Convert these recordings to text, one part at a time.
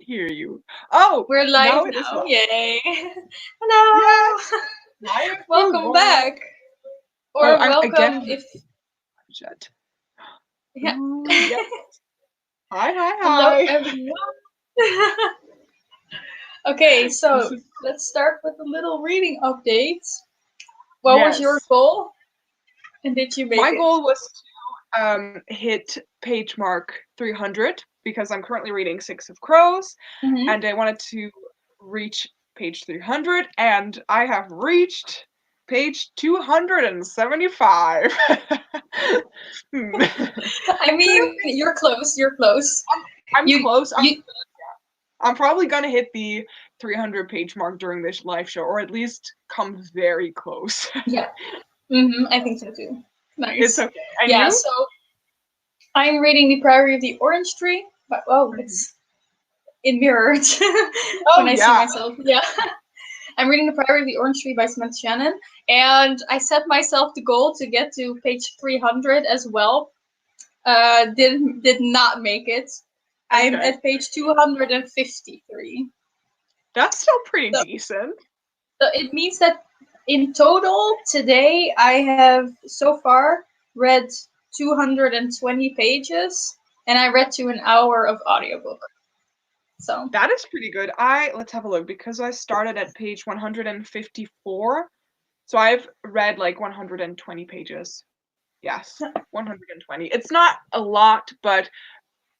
hear you. Oh, We're now live it is now. live. Yay. Yes. Hello. Hi, Welcome everyone. back. Oh, Or I'm again. welcome if Jet. yeah. Ooh, yes. Hi, Hello hi, hi. everyone. Okay, This so is let's start with a little reading update. What was your yes. goal? And did you make My it? goal was to hit page mark 300 because I'm currently reading Six of Crows, Mm-hmm. and I wanted to reach page 300, and I have reached page 275. I mean, you're close. You're close. I'm You close. you I'm probably gonna hit the 300 page mark during this live show, or at least come very close. yeah. Mm-hmm. I think so too. It's Nice. okay. And Yeah. you? So I'm reading The Priory of the Orange Tree. But oh, Mhm. it's in mirrored when Oh I see yeah. myself. Yeah. I'm reading The Priory of the Orange Tree by Smith Shannon, and I set myself the goal to get to page 300 as well. Did not make it. I'm Okay. at page 253. That's still pretty So, decent. so it means that in total today I have so far read 220 pages, and I read to an hour of audiobook. So That is pretty good. Let's have a look because I started at page 154. So I've read like 120 pages. Yes, 120. It's not a lot, but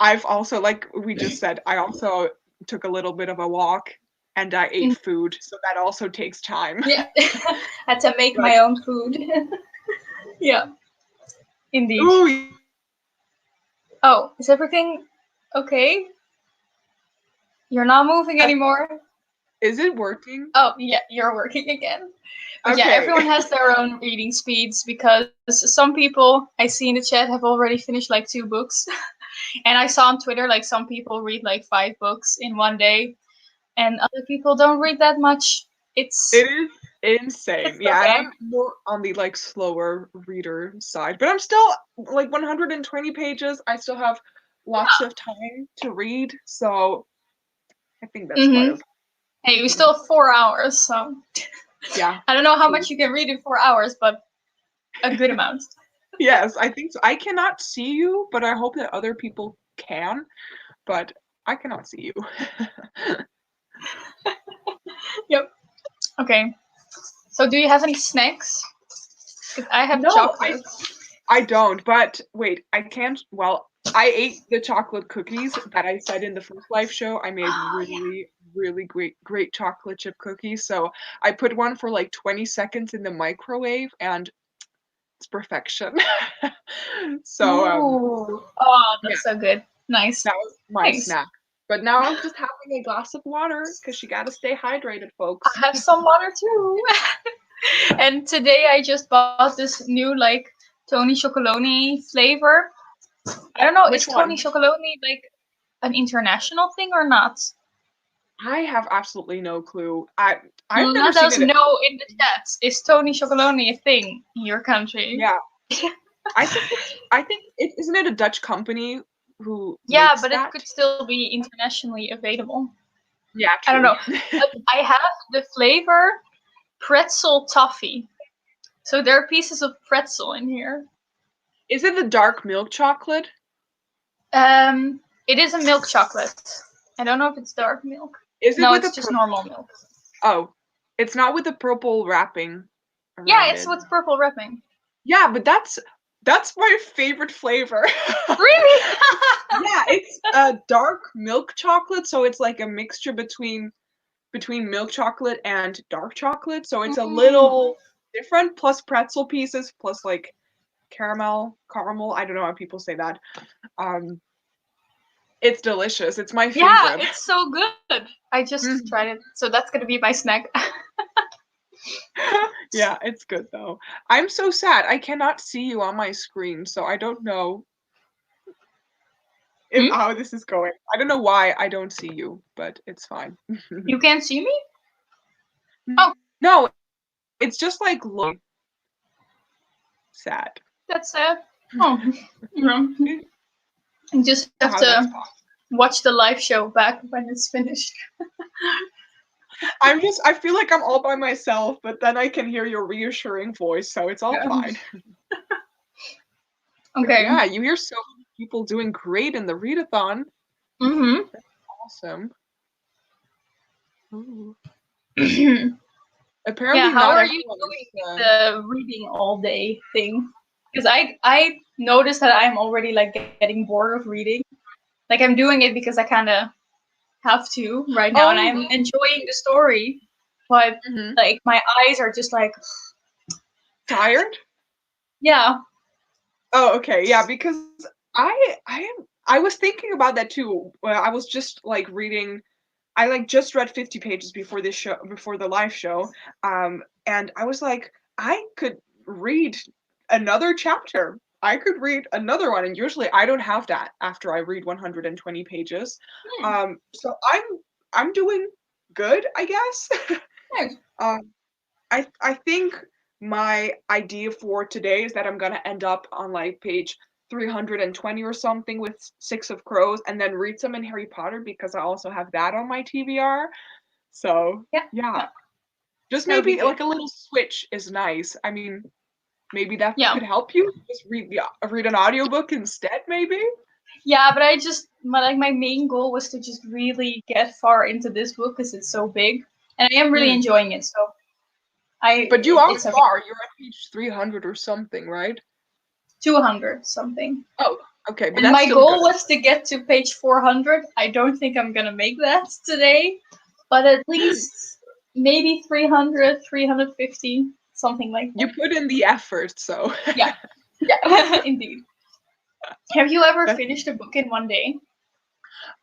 I've also, like we just said, I also took a little bit of a walk and I ate food, so that also takes time. yeah, had to make But my own food. Yeah, indeed. ooh, Oh, is everything okay? You're not moving yes. anymore? Is it working? Oh, yeah, you're working again. But yeah, Okay. everyone has their own reading speeds because some people I see in the chat have already finished like 2 books. And I saw on Twitter like some people read like 5 books in one day, and other people don't read that much. It's It is insane. it's Yeah, and okay. I'm more on the like slower reader side, but I'm still like 120 pages. I still have lots of time to read, so I think that's quite Mhm. okay. Hey, we still have 4 hours, so Yeah, I don't know how true. much you can read in 4 hours, but a good amount. Yes, I think so. I cannot see you, but I hope that other people can, but I cannot see you. Yep. Okay. So do you have any snacks? Because I have No, chocolate. I don't, but wait, I can't. Well, I ate the chocolate cookies that I said in the first live show. I made Oh, yeah. really great chocolate chip cookies. So I put one for like 20 seconds in the microwave and it's perfection. So, Ooh. Oh, yeah, that's so good. Nice. that was my Nice. snack. But now I'm just having a glass of water because you gotta stay hydrated, folks. I have some water too. And today I just bought this new like Tony Chocolonely flavor. I don't know, is Which Tony one? Chocolonely like an international thing or not? I have absolutely no clue. I've never Let seen us it. know in the chat. Is Tony Chocolonely a thing in your country? Yeah, I think it isn't it a Dutch company who Yeah, makes but it that? could still be internationally available. Yeah, I don't true. know. But I have the flavor pretzel toffee. So there are pieces of pretzel in here. Is it the dark milk chocolate? It is a milk chocolate. I don't know if it's dark milk. Is it No, with it's the just normal milk. oh, it's not with the purple wrapping Yeah, around it's it. with purple wrapping. Yeah, but that's my favorite flavor. Really? Yeah, it's a dark milk chocolate, so it's like a mixture between milk chocolate and dark chocolate, so it's a little different, plus pretzel pieces, plus like caramel, I don't know how people say that. Um, it's delicious. It's my Yeah, favorite. it's so good. I just Mhm. tried it, so that's gonna be my snack. Yeah, it's good though. I'm so sad. I cannot see you on my screen, so I don't know if Hmm? how this is going. I don't know why I don't see you, but it's fine. You can't see me? Oh, No, it's just like look sad. that's sad. Oh, you know, I you just don't have know how that's to possible. watch the live show back when it's finished. I feel like I'm all by myself, but then I can hear your reassuring voice, so it's all fine. Okay. Yeah, you hear so many people doing great in the readathon. Mm-hmm. Awesome. Ooh. Yeah, Apparently how not are you everyone doing is, with the reading all day thing? Because I noticed that I'm already like getting bored of reading. Like I'm doing it because I kind of have to right now, and I'm enjoying the story, but like my eyes are just like tired? Yeah. Oh, okay. Yeah, because I was thinking about that too. Well, I was just like reading. I like just read 50 pages before this show, before the live show, and I was like, I could read another chapter. I could read another one, and usually I don't have that after I read 120 pages. So I'm doing good, I guess. Nice. I think my idea for today is that I'm gonna end up on like page 320 or something with Six of Crows, and then read some in Harry Potter because I also have that on my TBR. So yeah, just That would be maybe good. like a little switch is nice. I mean, maybe that Yeah. could help you. Just read an audiobook instead, maybe. Yeah, but my main goal was to just really get far into this book because it's so big, and I am really enjoying it. So But you are it's okay. far. You're at page 300 or something, right? 200 something. Oh, okay, but And that's my still goal good. was to get to page 400. I don't think I'm gonna make that today, but at least maybe 300, 350, something like that. You put in the effort, so Yeah, yeah, indeed. Have you ever That's finished a book in one day?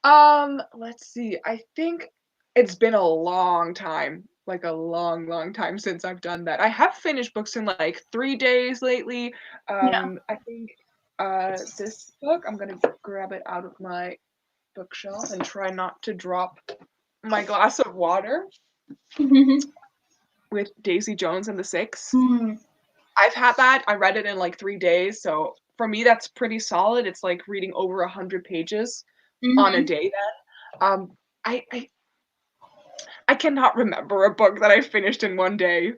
Let's see. I think it's been a long time, like a long, long time since I've done that. I have finished books in like 3 days lately. Yeah. I think this book, I'm gonna grab it out of my bookshelf and try not to drop my glass of water with Daisy Jones and the Six. Hmm. I've had that. I read it in like 3 days, so for me that's pretty solid. It's like reading over 100 pages on a Mhm. day then. I cannot remember a book that I finished in one day.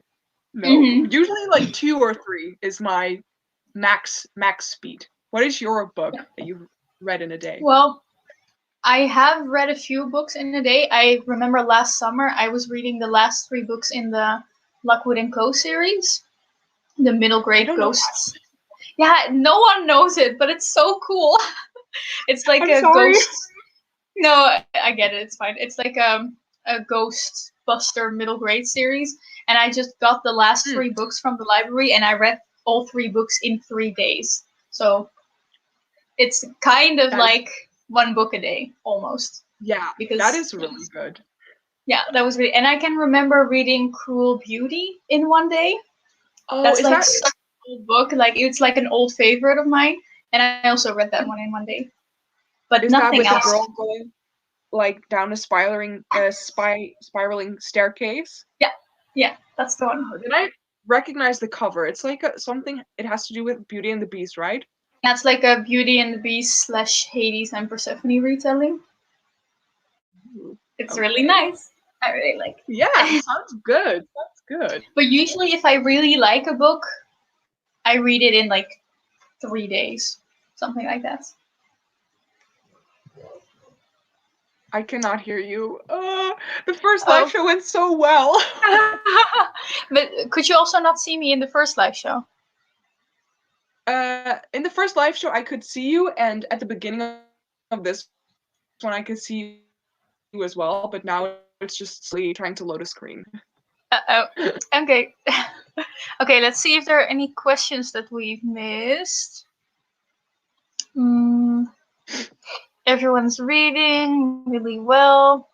No. Mhm. Usually like 2 or 3 is my max speed. What is your book that you've read in a day? Well, I have read a few books in a day. I remember last summer I was reading the last 3 books in the Lockwood and Co series, the middle I grade don't know that. ghosts. Yeah, no one knows it, but it's so cool. It's like I'm a sorry. ghost. No, I get it. It's fine. It's like a ghost buster middle grade series, and I just got the last 3 books from the library, and I read all 3 books in 3 days. So it's kind of That is, like 1 book a day almost. yeah, that Because is really good. yeah, that was really, and I can remember reading Cruel Beauty in one day. Oh, That's is like that such an old book. Like it's like an old favorite of mine, and I also read that one in one day. But nothing with the else. girl going like down a spiraling staircase? Yeah, that's the one. Oh, did I recognize the cover? It's like something. It has to do with Beauty and the Beast, right? That's like a Beauty and the Beast / Hades and Persephone retelling. Ooh, It's really okay. nice. I really like Yeah, it. sounds good. Sounds good. But usually, if I really like a book, I read it in like 3 days, something like that. I cannot hear you. The first live Oh. show went so well. But could you also not see me in the first live show? In the first live show, I could see you, and at the beginning of this one, I could see you as well. But now it's just slowly trying to load a screen. Oh. Okay. Okay, let's see if there are any questions that we've missed. Everyone's reading really well.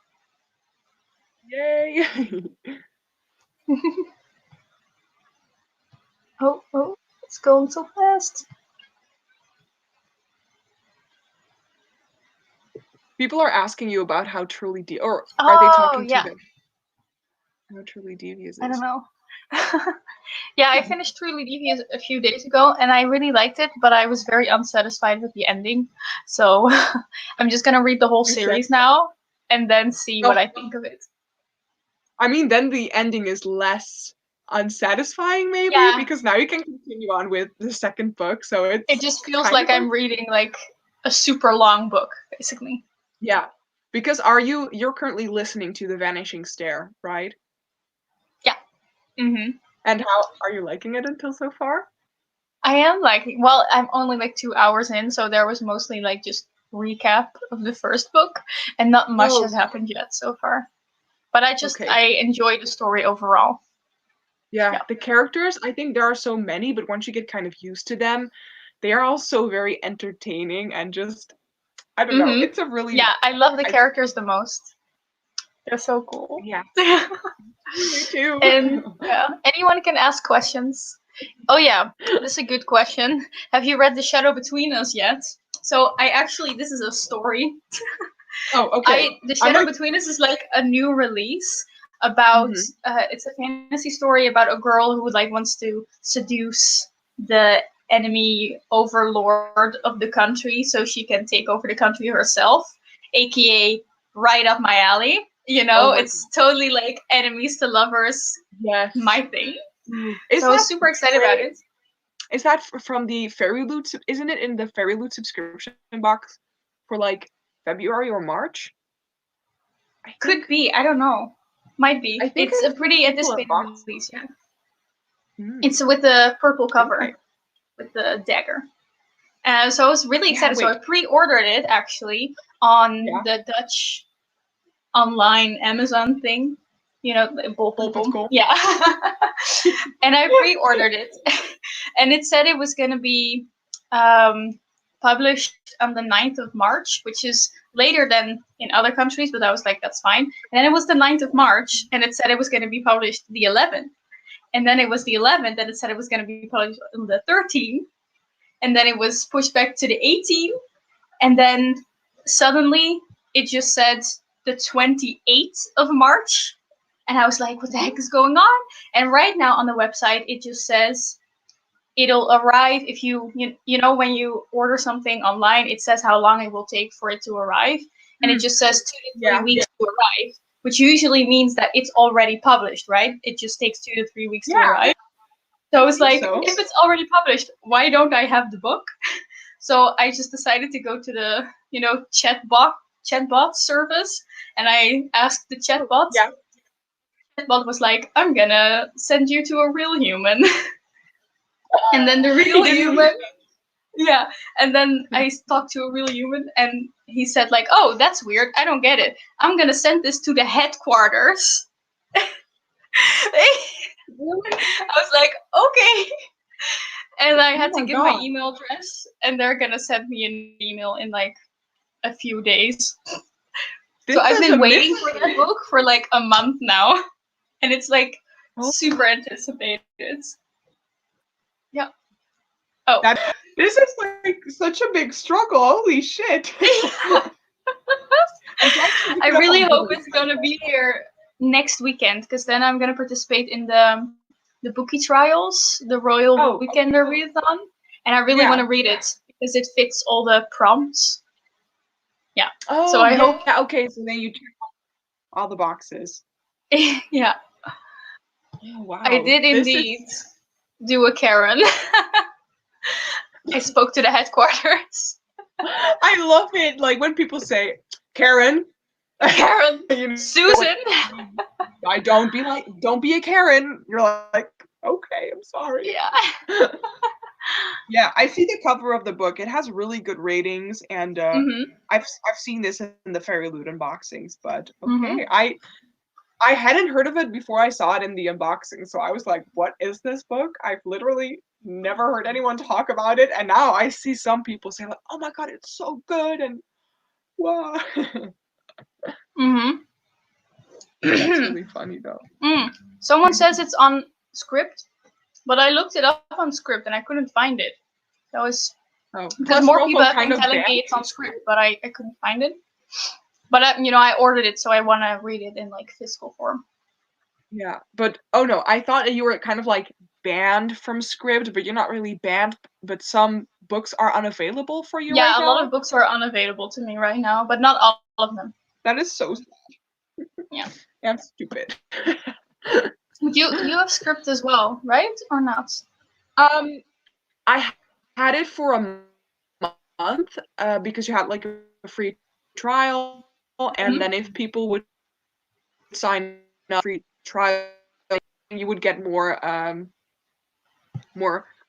Yay! Oh, it's going so fast. People are asking you about how truly deep, or are they Oh, talking to yeah. them? How truly devious I don't is. know. Yeah, I finished Truly Devious a few days ago, and I really liked it, but I was very unsatisfied with the ending. So I'm just gonna read the whole series now, and then see what I think of it. I mean, then the ending is less unsatisfying, maybe, Yeah. because now you can continue on with the second book. So it just feels like I'm reading like a super long book, basically. Yeah, because you're currently listening to The Vanishing Stair, right? Yeah. Mm-hmm. And how are you liking it until so far? I am liking. Well, I'm only like 2 hours in, so there was mostly like just recap of the first book, and not much has happened yet so far. But I enjoy the story overall. Yeah, the characters, I think there are so many, but once you get kind of used to them, they are all so very entertaining and just, I don't know, it's a really... Yeah, I love the characters the most. They're so cool. Yeah. Me too. And yeah, anyone can ask questions. Oh yeah, this is a good question. Have you read The Shadow Between Us yet? So this is a story. Oh, okay. The Shadow Between Us is like a new release about, it's a fantasy story about a girl who like wants to seduce the enemy overlord of the country so she can take over the country herself, aka right up my alley. You know, it's totally like enemies to lovers. Yes. My thing. So I was super excited about it. Is that from the Fairy Loot? Isn't it in the Fairy Loot subscription box for like February or March? Could be. I don't know. Might be. It's a pretty anticipated release, yeah. It's with the purple cover, with the dagger. So I was really excited. So I pre-ordered it actually on the Dutch online Amazon thing. You know, bol.com. Yeah. And I pre-ordered it. And it said it was going to be published on the 9th of March, which is later than in other countries, but I was like, that's fine. And then it was the 9th of March, and it said it was going to be published the 11th. And then it was the 11th, and it said it was going to be published on the 13th. And then it was pushed back to the 18th. And then suddenly it just said the 28th of March. And I was like, what the heck is going on? And right now on the website, it just says it'll arrive if you know, when you order something online, it says how long it will take for it to arrive. And it just says 2 to 3 weeks to arrive, which usually means that it's already published, right? It just takes 2 to 3 weeks to arrive. So I was like, if it's already published, why don't I have the book? So I just decided to go to the, chatbot service, and I asked the chatbot. Yeah. The chatbot was like, I'm gonna send you to a real human. And then the real human, and then I talked to a real human, and he said like, oh, that's weird, I don't get it. I'm gonna send this to the headquarters. I was like, okay. And I had to give my email address, and they're gonna send me an email in like a few days. So I've been waiting for that book for like a month now, and it's like super anticipated. Yeah. Oh. This is like such a big struggle. Holy shit. I really hope it's gonna be here next weekend, because then I'm gonna participate in the Bookie Trials, the Royal Weekender Readathon, and I really want to read it because it fits all the prompts. Yeah. Oh, so I hope. Yeah, okay, so then you check all the boxes. Yeah. Oh, wow. I did indeed do a Karen. I spoke to the headquarters. I love it. Like when people say, Karen. Susan. Don't be a Karen. You're like, okay, I'm sorry. Yeah. Yeah, I see the cover of the book. It has really good ratings, and I've seen this in the Fairy Loot unboxings, but okay. I hadn't heard of it before I saw it in the unboxing, so I was like, what is this book? I've literally never heard anyone talk about it, and now I see some people say like, oh my god, it's so good, and wow. That's really funny though. Someone says it's on Scribd, but I looked it up on Scribd and I couldn't find it. That was because more people have been telling me it's on Scribd, but I couldn't find it. But I ordered it, so I want to read it in like physical form. Yeah, but oh no, I thought that you were kind of like banned from Scribd, but you're not really banned, but some books are unavailable for you right Yeah, a lot of now? books are unavailable to me right now, but not all of them. That is so Yeah. and stupid. You have Scribd as well, right? Or not? Um, I had it for a month, because you had like a free trial, and Mhm. then if people would sign up free trial, you would get more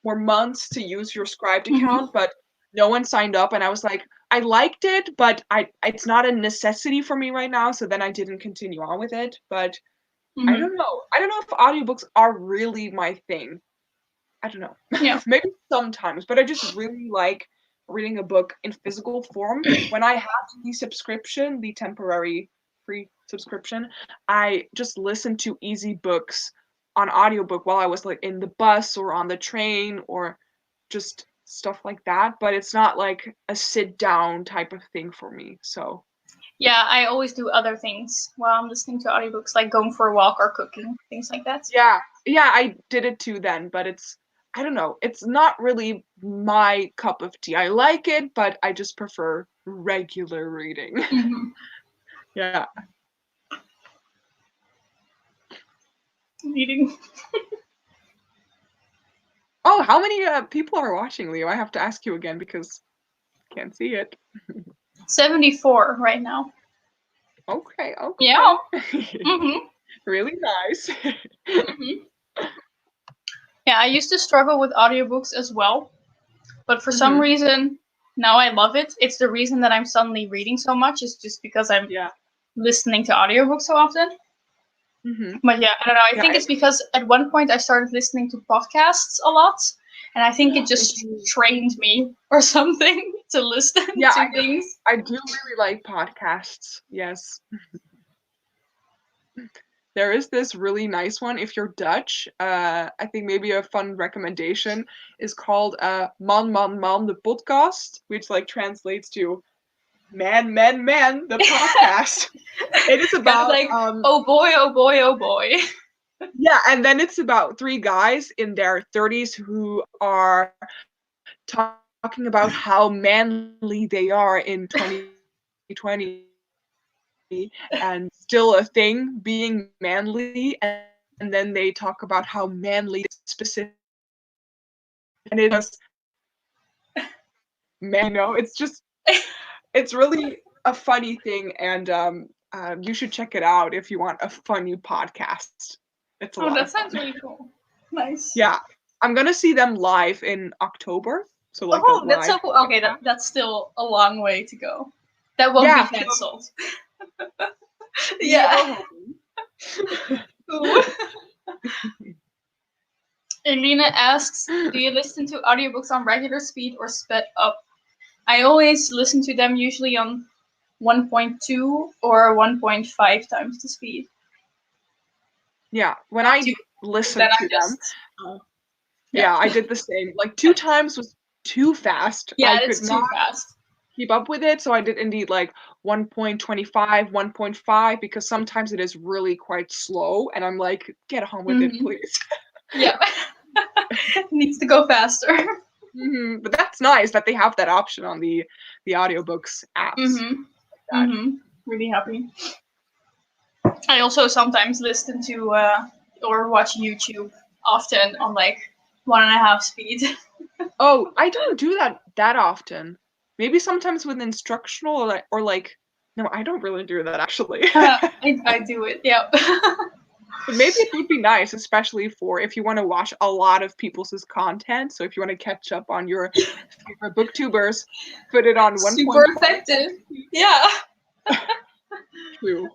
months to use your Scribd Mhm. account, but no one signed up, and I was like, I liked it, but it's not a necessity for me right now, so then I didn't continue on with it. But I Mhm. don't know. I don't know if audiobooks are really my thing. I don't know. Yeah. Maybe sometimes, but I just really like reading a book in physical form. When I had the subscription, the temporary free subscription, I just listened to easy books on audiobook while I was like in the bus or on the train or just stuff like that, but it's not like a sit down type of thing for me. So, Yeah, I always do other things while I'm listening to audiobooks, like going for a walk or cooking, things like that. yeah. Yeah, I did it too then, but I don't know. It's not really my cup of tea. I like it, but I just prefer regular reading. Mhm. Yeah. Reading. Oh, how many people are watching, Leo? I have to ask you again because I can't see it. 74 right now. Okay, Yeah. okay. Mhm. Really nice. Mhm. Yeah, I used to struggle with audiobooks as well, but for some Hmm. reason now I love it. It's the reason that I'm suddenly reading so much is just because I'm Yeah. listening to audiobooks so often. Hmm. But yeah, I don't know. I Yeah. think it's because at one point I started listening to podcasts a lot, and I think it just Mhm. trained me or something to listen Yeah, to things. I do really like podcasts. Yes. There is this really nice one if you're Dutch. I think maybe a fun recommendation is called Man Man Man the podcast, which like translates to Man Man Man the podcast. It is Kind of about like, oh boy, oh boy, oh boy. yeah, and then it's about three guys in their 30s who are talking about how manly they are in 2020 and still a thing being manly, and then they talk about how manly is specific, and it's man, it's just it's really a funny thing, and you should check it out if you want a funny podcast. It's a Oh, lot that of fun. sounds really cool. Nice. Yeah, I'm gonna see them live in October, so like a Oh, that's live so cool. Okay, podcast. that's still a long way to go. That won't be Yeah, cancelled. we Yeah. are Ooh. hoping. Elena asks, do you listen to audiobooks on regular speed or sped up? I always listen to them usually on 1.2 or 1.5 times the speed. Yeah, when Not I too, then listened I to them, just, uh, yeah. yeah, I did the same. Like 2 times was too fast. Yeah, I could it's not too fast. keep up with it, so I did indeed like 1.25, 1.5 because sometimes it is really quite slow, and I'm like, "Get on with it, Hmm. please." Yeah. Needs to go faster. But that's nice that they have that option on the audiobooks apps Mhm. like that. Mhm. Really happy. I also sometimes listen to or watch YouTube often on like 1.5 speed. Oh, I don't do that often. Maybe sometimes with instructional or like no, I don't really do that actually. I do it. Yeah. But maybe it would be nice, especially for if you wanna watch a lot of people's content, so if you wanna catch up on your favorite booktubers, put it on Super 1.5 effective. Yeah. true.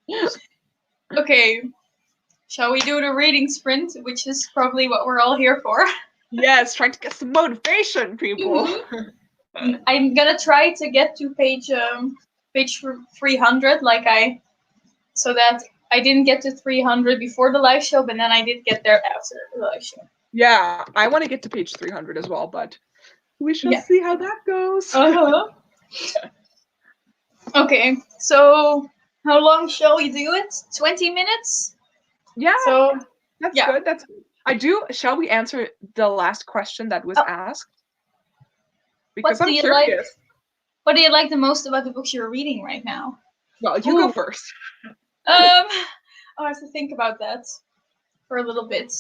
Yeah. Okay. Shall we do the reading sprint, which is probably what we're all here for? Yes, trying to get some motivation, people. Mhm. I'm gonna try to get to page 300, so that I didn't get to 300 before the live show, but then I did get there after the live show. Yeah, I wanna get to page 300 as well, but we shall Yeah. see how that goes. Uh-huh. Okay, so how long shall we do it? 20 minutes? Yeah, So that's yeah. good. That's good. Shall we answer the last question that was Oh, asked? Because what do I'm you like? curious. What do you like the most about the books you're reading right now? Well, you go Ooh. first. I have to think about that for a little bit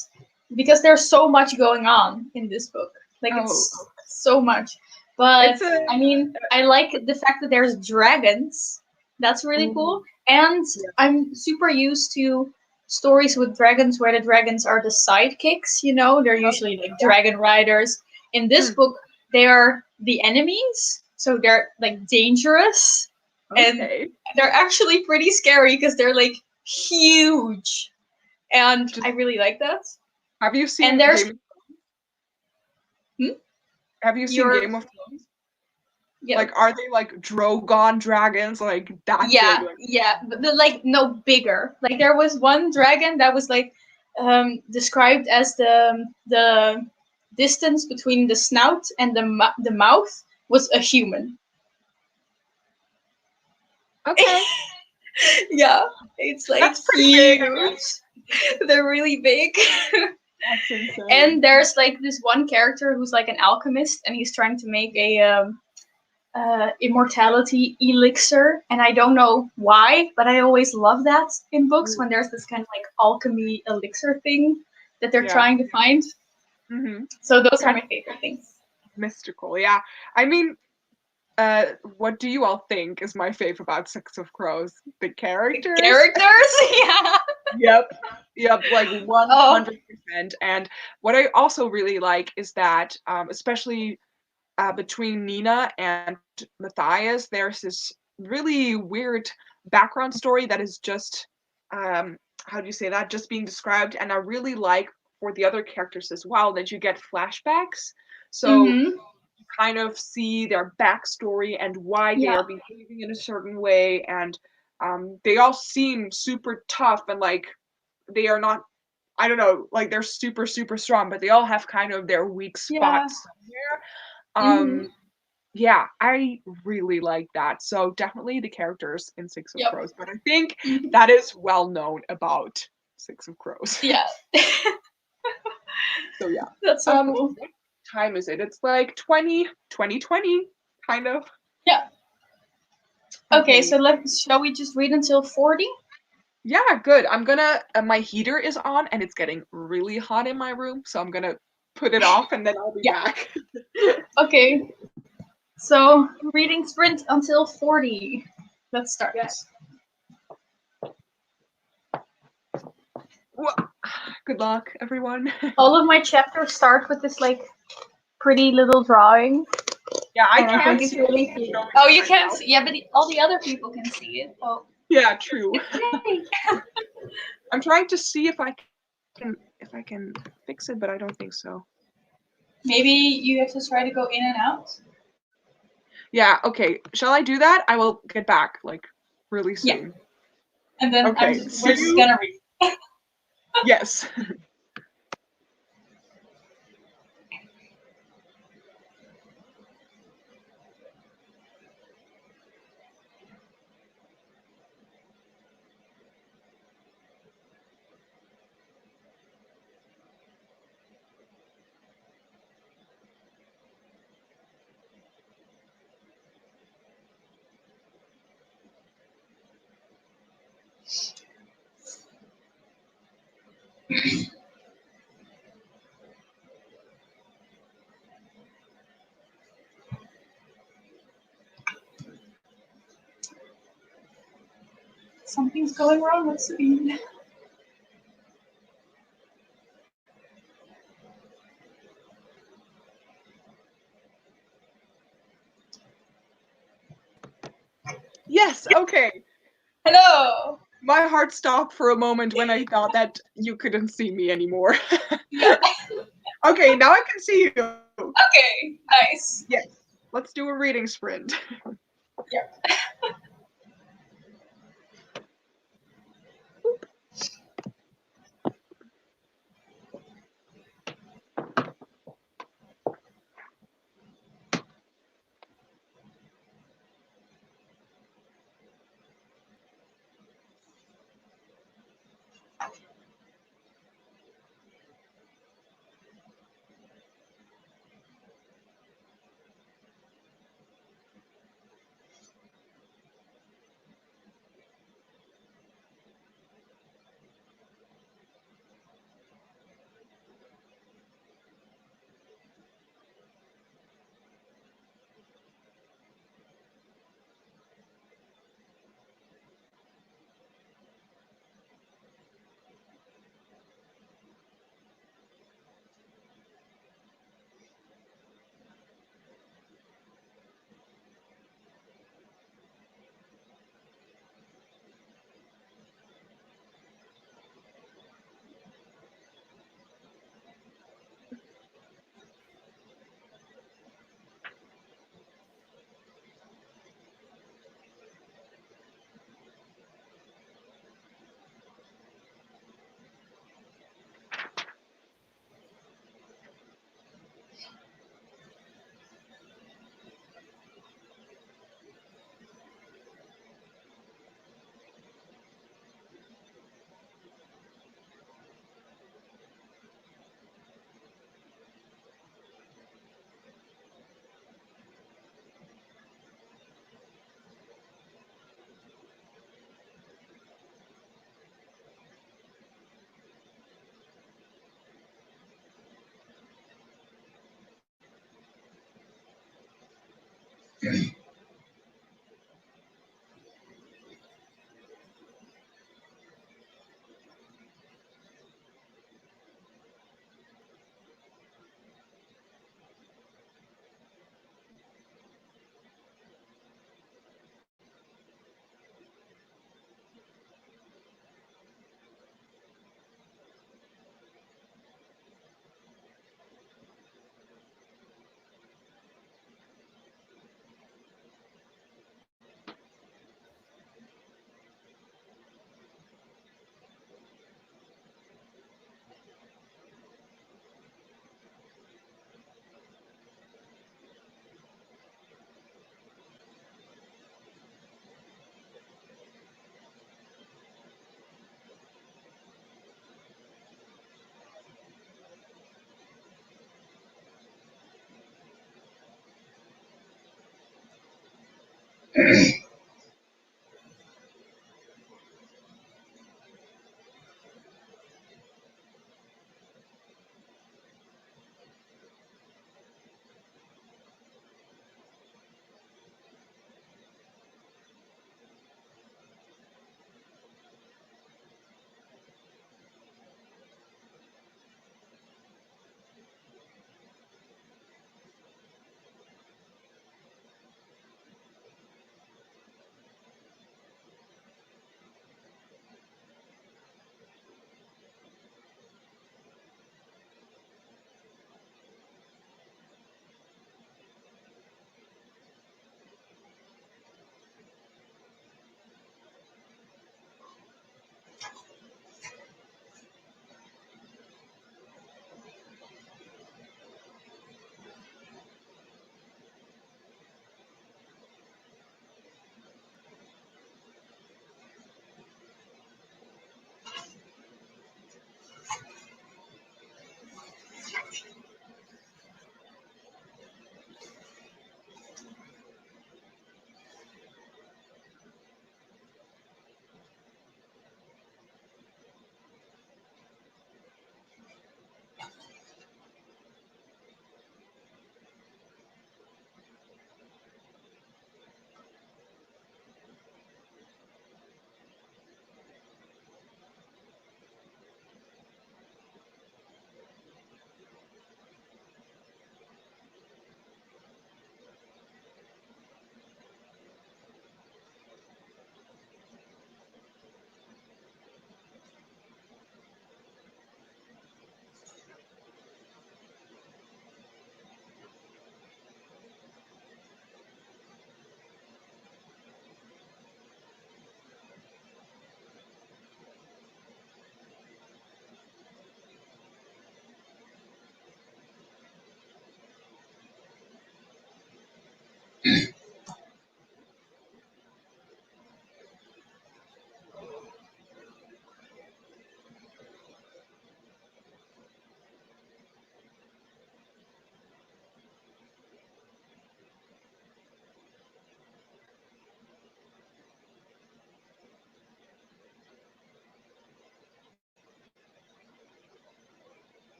because there's so much going on in this book. Like it's Oh, so much. But it's a I mean, I like the fact that there's dragons. That's really cool. And yeah. I'm super used to stories with dragons where the dragons are the sidekicks, you know? They're usually like dragon riders. In this book, they are the enemies. So they're like dangerous. And Okay. they're actually pretty scary because they're like huge. And I really like that. Have you seen And there's Have you seen Game of Thrones? yeah, Like, are they like Drogon dragons, like that yeah, big? Like, yeah, but the, like no bigger. Like there was one dragon that was like described as the distance between the snout and the mouth was a human. okay, Yeah, it's like that's pretty big. I huge. guess. They're really big. That's insane. And there's like this one character who's like an alchemist, and he's trying to make a immortality elixir, and I don't know why, but I always love that in books when there's this kind of like alchemy elixir thing that they're trying to find. Mm-hmm. So those are Kind my of favorite things. mystical, yeah. I mean, what do you all think is my fave about Six of Crows? The characters? Characters, yeah. Yep. Yep, like Oh, 100%. And what I also really like is that, especially between Nina and Matthias, there's this really weird background story that is just, how do you say that? Just being described. And I really like for the other characters as well that you get flashbacks. So mm-hmm. you kind of see their backstory and why they Yeah, are behaving in a certain way. And they all seem super tough and like they are not, I don't know, like they're super, super strong, but they all have kind of their weak yeah. spots somewhere. Mm-hmm. Yeah, I really like that. So definitely the characters in Six of Yep. Crows, but I think Mm-hmm. that is well known about Six of Crows. Yeah. So yeah. That's so cool. What time is it? It's like 2020, kind of. Yeah. Okay, Okay. so shall we just read until 40? Yeah, good. I'm gonna, my heater is on and it's getting really hot in my room, so I'm gonna put it off and then I'll be Yeah. back. Okay. So reading sprint until 40. Let's start. Yes. Well, good luck, everyone. All of my chapters start with this like pretty little drawing, Yeah, I and I think can't it's see really it cute. showing Oh, up you right can't now. see? Yeah, but all the other people can see it. Oh, Yeah, true. yay! I'm trying to see if I can fix it, but I don't think so. Maybe you have to try to go in and out. Yeah, okay. Shall I do that? I will get back like really Yeah, soon. and then Okay. we're just gonna read. Yes. Something's going wrong with Scribd. Yes, okay. Hello. My heart stopped for a moment when I thought that you couldn't see me anymore. Yeah. Okay, now I can see you. Okay. Nice. Yes. Let's do a reading sprint. Yeah.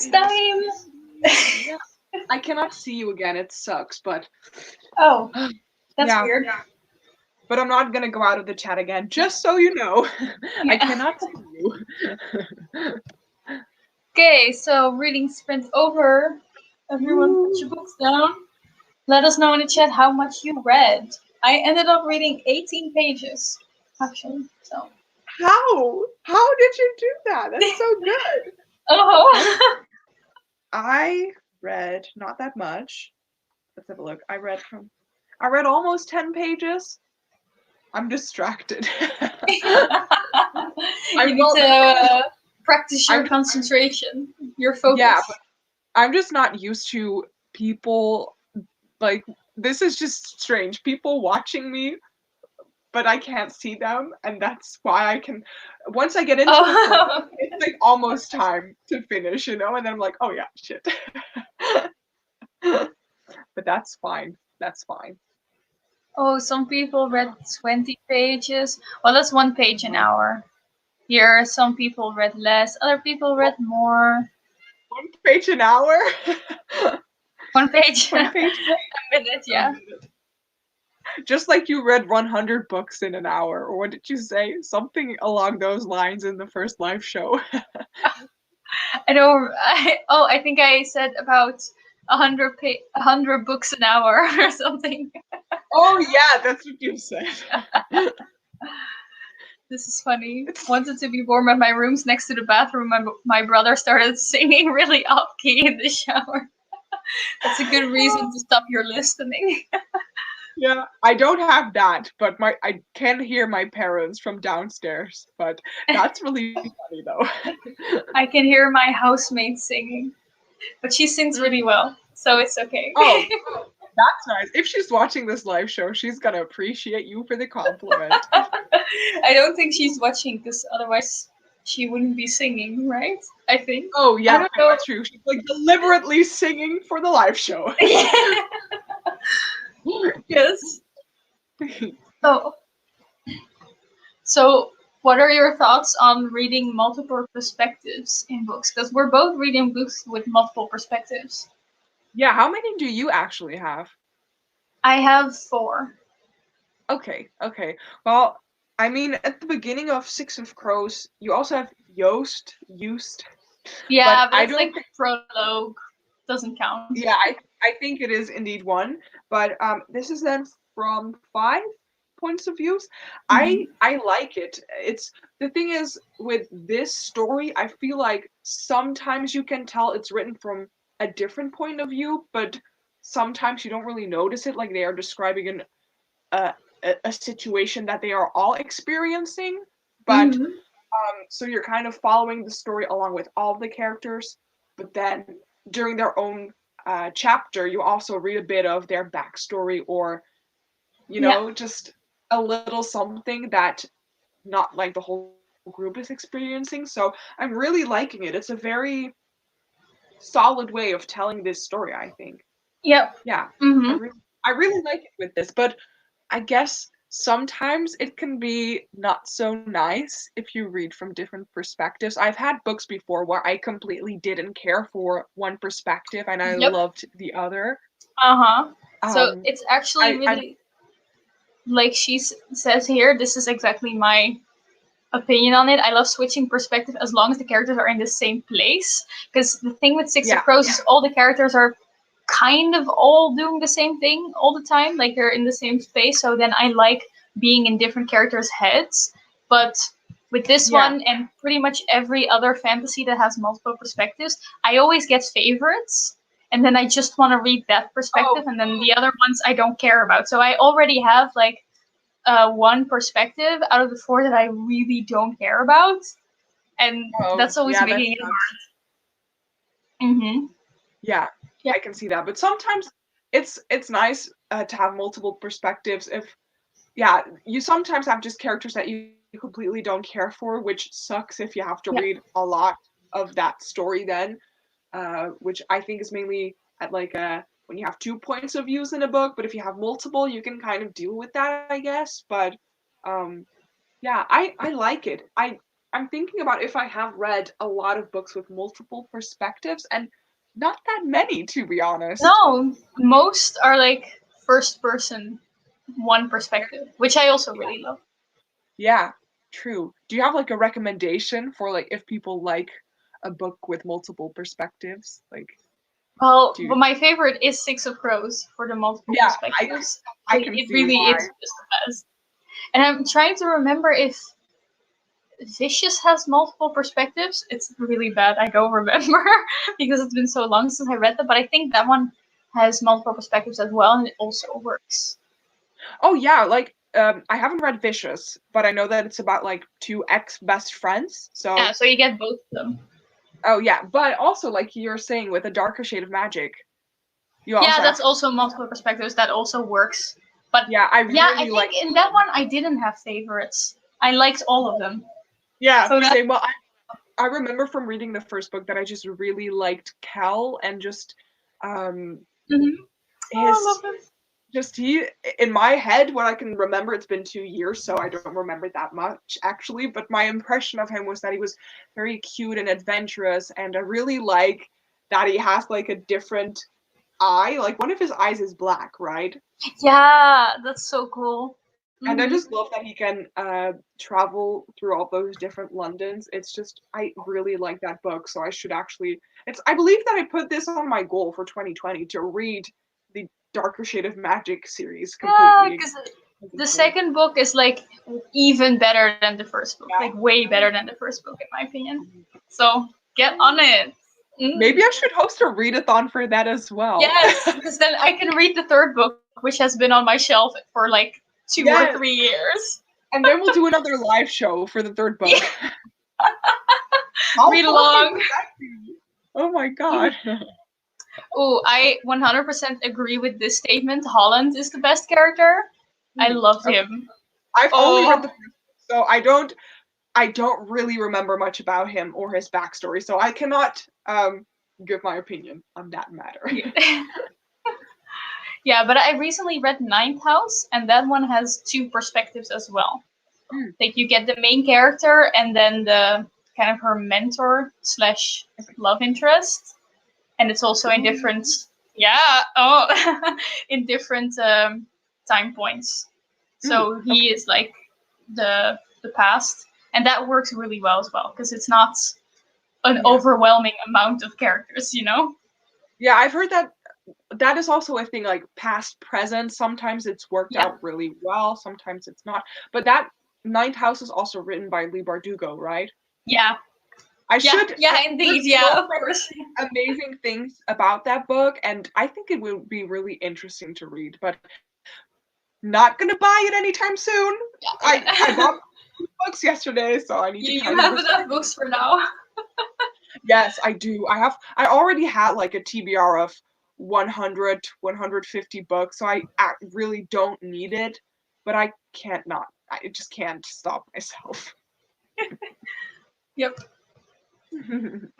It's time! Yeah. I cannot see you again. It sucks, but Oh, that's yeah. weird. But I'm not gonna go out of the chat again, just so you know. I Yeah. cannot see you. Okay, so reading sprint over. Everyone put your books down. Let us know in the chat how much you read. I ended up reading 18 pages, actually. So. How? How did you do that? That's so good. Oh. I read not that much. Let's have a look. I read almost 10 pages. I'm distracted. You need to practice your concentration, your focus. Yeah, but I'm just not used to people, like, this is just strange. People watching me, but I can't see them, and that's why once I get into the flow, it's like almost time to finish, and then I'm like, oh yeah, shit. But that's fine. That's fine. Oh, some people read 20 pages. Well, that's 1 page an hour. Here, some people read less. Other people read more. 1 page an hour? 1 page, 1 page a minute, yeah. Just like you read 100 books in an hour, or what did you say? Something along those lines in the first live show. I think I said about 100 books an hour or something. Oh yeah, that's what you said. This is funny. Wanted to be warm at my room's next to the bathroom. My brother started singing really off key in the shower. That's a good reason to stop your listening. Yeah, I don't have that, but I can hear my parents from downstairs. But that's really funny, though. I can hear my housemate singing, but she sings really well, so it's okay. Oh, that's nice. If she's watching this live show, she's gonna appreciate you for the compliment. I don't think she's watching, because otherwise she wouldn't be singing, right? I think. Oh yeah, I don't know. that's true. She's like deliberately singing for the live show. Yes. Oh. So, what are your thoughts on reading multiple perspectives in books? Because we're both reading books with multiple perspectives. Yeah, how many do you actually have? I have 4. Okay. Well, I mean, at the beginning of Six of Crows, you also have Yost. Yeah, but I it's don't like prologue. Doesn't count. Yeah, I think it is indeed 1, but this is then from 5 points of views. I like it. It's the thing is with this story, I feel like sometimes you can tell it's written from a different point of view, but sometimes you don't really notice it. Like they are describing a situation that they are all experiencing, but so you're kind of following the story along with all the characters, but then during their own chapter, you also read a bit of their backstory or, just a little something that not like the whole group is experiencing. So I'm really liking it. It's a very solid way of telling this story, I think. Yep. Yeah, Mm-hmm. I really like it with this, but I guess sometimes it can be not so nice if you read from different perspectives. I've had books before where I completely didn't care for one perspective and I loved the other. So it's actually really, like she says here, this is exactly my opinion on it. I love switching perspective as long as the characters are in the same place. Because the thing with Six of Crows is all the characters are kind of all doing the same thing all the time. Like they're in the same space. So then I like being in different characters' heads. But with this one and pretty much every other fantasy that has multiple perspectives, I always get favorites. And then I just want to read that perspective. And then the other ones I don't care about. So I already have like one perspective out of the 4 that I really don't care about, and that's always making it hard. Yeah, I can see that. But sometimes it's nice to have multiple perspectives. You sometimes have just characters that you completely don't care for, which sucks if you have to read a lot of that story then, which I think is mainly at like when you have 2 points of views in a book, but if you have multiple, you can kind of deal with that, I guess. But I like it. I'm thinking about if I have read a lot of books with multiple perspectives, and not that many, to be honest. No, most are like first person, one perspective, which I also really love. Yeah, true. Do you have like a recommendation for like if people like a book with multiple perspectives? Like, Well, do you, but my favorite is Six of Crows for the multiple yeah, perspectives. I can It see really is why. just the best. And I'm trying to remember if Vicious has multiple perspectives. It's really bad. I don't remember because it's been so long since I read that. But I think that one has multiple perspectives as well, and it also works. Oh yeah, like I haven't read Vicious, but I know that it's about like two ex best friends. Yeah, So so you get both of them. oh yeah, but also like you're saying with a darker shade of magic, you Yeah, also that's have also multiple perspectives. That also works. But yeah, I yeah, I really think like in that one I didn't have favorites. I liked all of them. yeah, So that same. Well, I remember from reading the first book that I just really liked Kel and just um mhm. Oh, I his love him. just he in my head what I can remember, it's been 2 years so I don't remember that much actually, but my impression of him was that he was very cute and adventurous, and I really like that he has like a different eye, like one of his eyes is black, right? Yeah, that's so cool. And I Mhm. just love that he can travel through all those different Londons. It's just I really like that book, so I should actually. It's I believe that I put this on my goal for 2020 to read the Darker Shade of Magic series Yeah, completely. because the second book is like even better than the first book, like way better than the first book in my opinion. So get on it. Maybe I should host a readathon for that as well. Yes, because then I can read the third book, which has been on my shelf for like 2 or 3 years. And then we'll do another live show for the third book. Yeah. How Read funny along. would that be? Oh my god. Oh, I 100% agree with this statement. Holland is the best character. I love Okay. him. I've only read Oh, the first book, so I don't really remember much about him or his backstory, so I cannot give my opinion on that matter. yeah. Yeah, but I recently read Ninth House, and that one has two perspectives as well. Mm. Like you get the main character and then the kind of her mentor slash love interest, and it's also in different, yeah, oh, in different time points. So he Okay. is like the past, and that works really well as well because it's not an Yeah. overwhelming amount of characters, you know. Yeah, I've heard that that is also a thing, like past present. Sometimes it's worked Yeah, out really well, sometimes it's not. But that Ninth House is also written by Leigh Bardugo, right? yeah, I yeah, should. yeah, I've heard indeed, so yeah, of many course. amazing things about that book, and I think it would be really interesting to read. But not gonna buy it anytime soon. I Yeah. bought books yesterday, so I need to You kind of have respect. enough books for now. Yes, I do. I already had like a TBR of 100, 150 books, so I really don't need it, but I can't not. I just can't stop myself. Yep.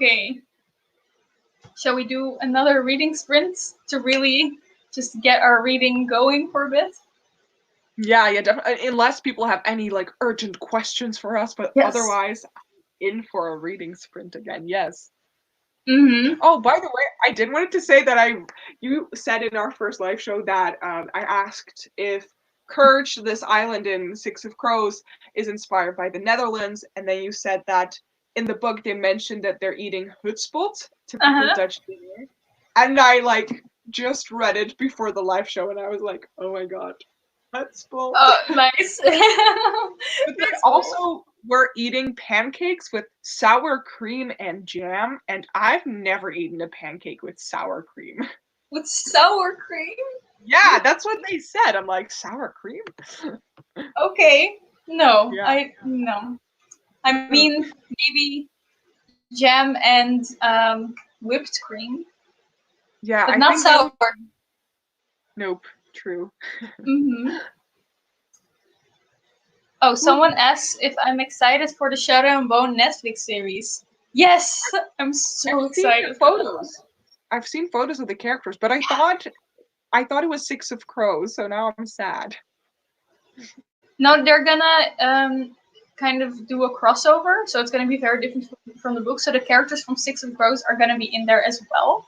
Okay. Shall we do another reading sprint to really just get our reading going for a bit? Yeah, yeah, definitely. Unless people have any like urgent questions for us, but Yes. otherwise, in for a reading sprint again. Yes. Mm-hmm. Oh, by the way, I did wanted to say that you said in our first live show that I asked if Courage, this island in Six of Crows, is inspired by the Netherlands, and then you said that in the book they mentioned that they're eating hutspot, typical Uh-huh. Dutch dinner, and I like just read it before the live show, and I was like, oh my god, hutspot. Oh, nice. But they That's cool. also were eating pancakes with sour cream and jam, and I've never eaten a pancake with sour cream. With sour cream? Yeah, that's what they said. I'm like, sour cream? Okay. No, Yeah. I no. I mean maybe jam and whipped cream, Yeah, but I not think that sour. would. Nope, true. Mm-hmm. Oh, someone asks if I'm excited for the Shadow and Bone Netflix series. Yes, I'm I've so seen excited for that one. photos. I've seen photos of the characters, but I thought it was Six of Crows, so now I'm sad. No, they're gonna, kind of do a crossover, so it's going to be very different from the book. So the characters from Six of Crows are going to be in there as well.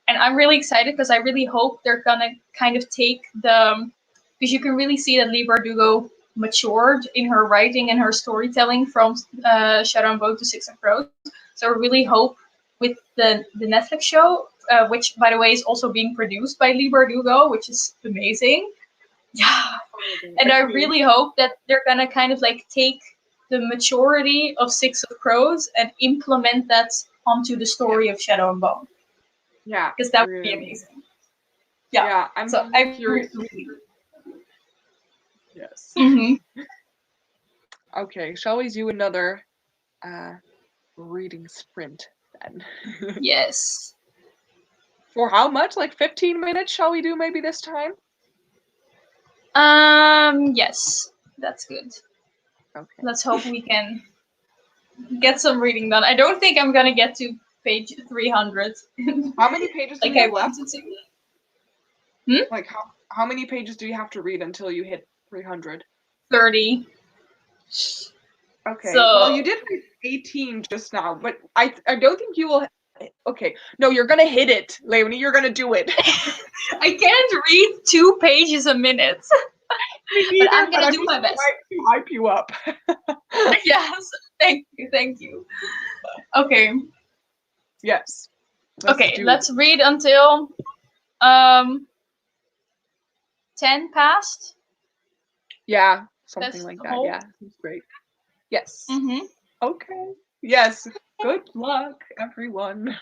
And I'm really excited because I really hope they're going to kind of take because you can really see that Leigh Bardugo matured in her writing and her storytelling from Shadow and Bone to Six of Crows. So I really hope with the Netflix show, which, by the way, is also being produced by Leigh Bardugo, which is amazing. Yeah. And I really hope that they're going to kind of like take the maturity of Six of Crows and implement that onto the story of Shadow and Bone. Yeah. Because that would be amazing. Yeah. I'm so curious. Really... Yes. Mm-hmm. Okay, shall we do another reading sprint then? Yes. For how much? Like 15 minutes shall we do maybe this time? Yes. That's good. Okay. Let's hope we can get some reading done. I don't think I'm gonna get to page 300. How many pages do like you I have left? wanted to. Like how many pages do you have to read until you hit 300? 30. Okay. So... Well, you did read 18 just now, but I don't think you will. Okay. No, you're gonna hit it, Leonie. You're gonna do it. I can't read 2 pages a minute. Me neither, but I'm gonna do my best to hype you up. Yes, thank you. Okay. Yes. Let's read until 10 past. Yeah, something That's like that. whole. Yeah, that's great. Yes. Mm-hmm. Okay. Yes. Good luck, everyone.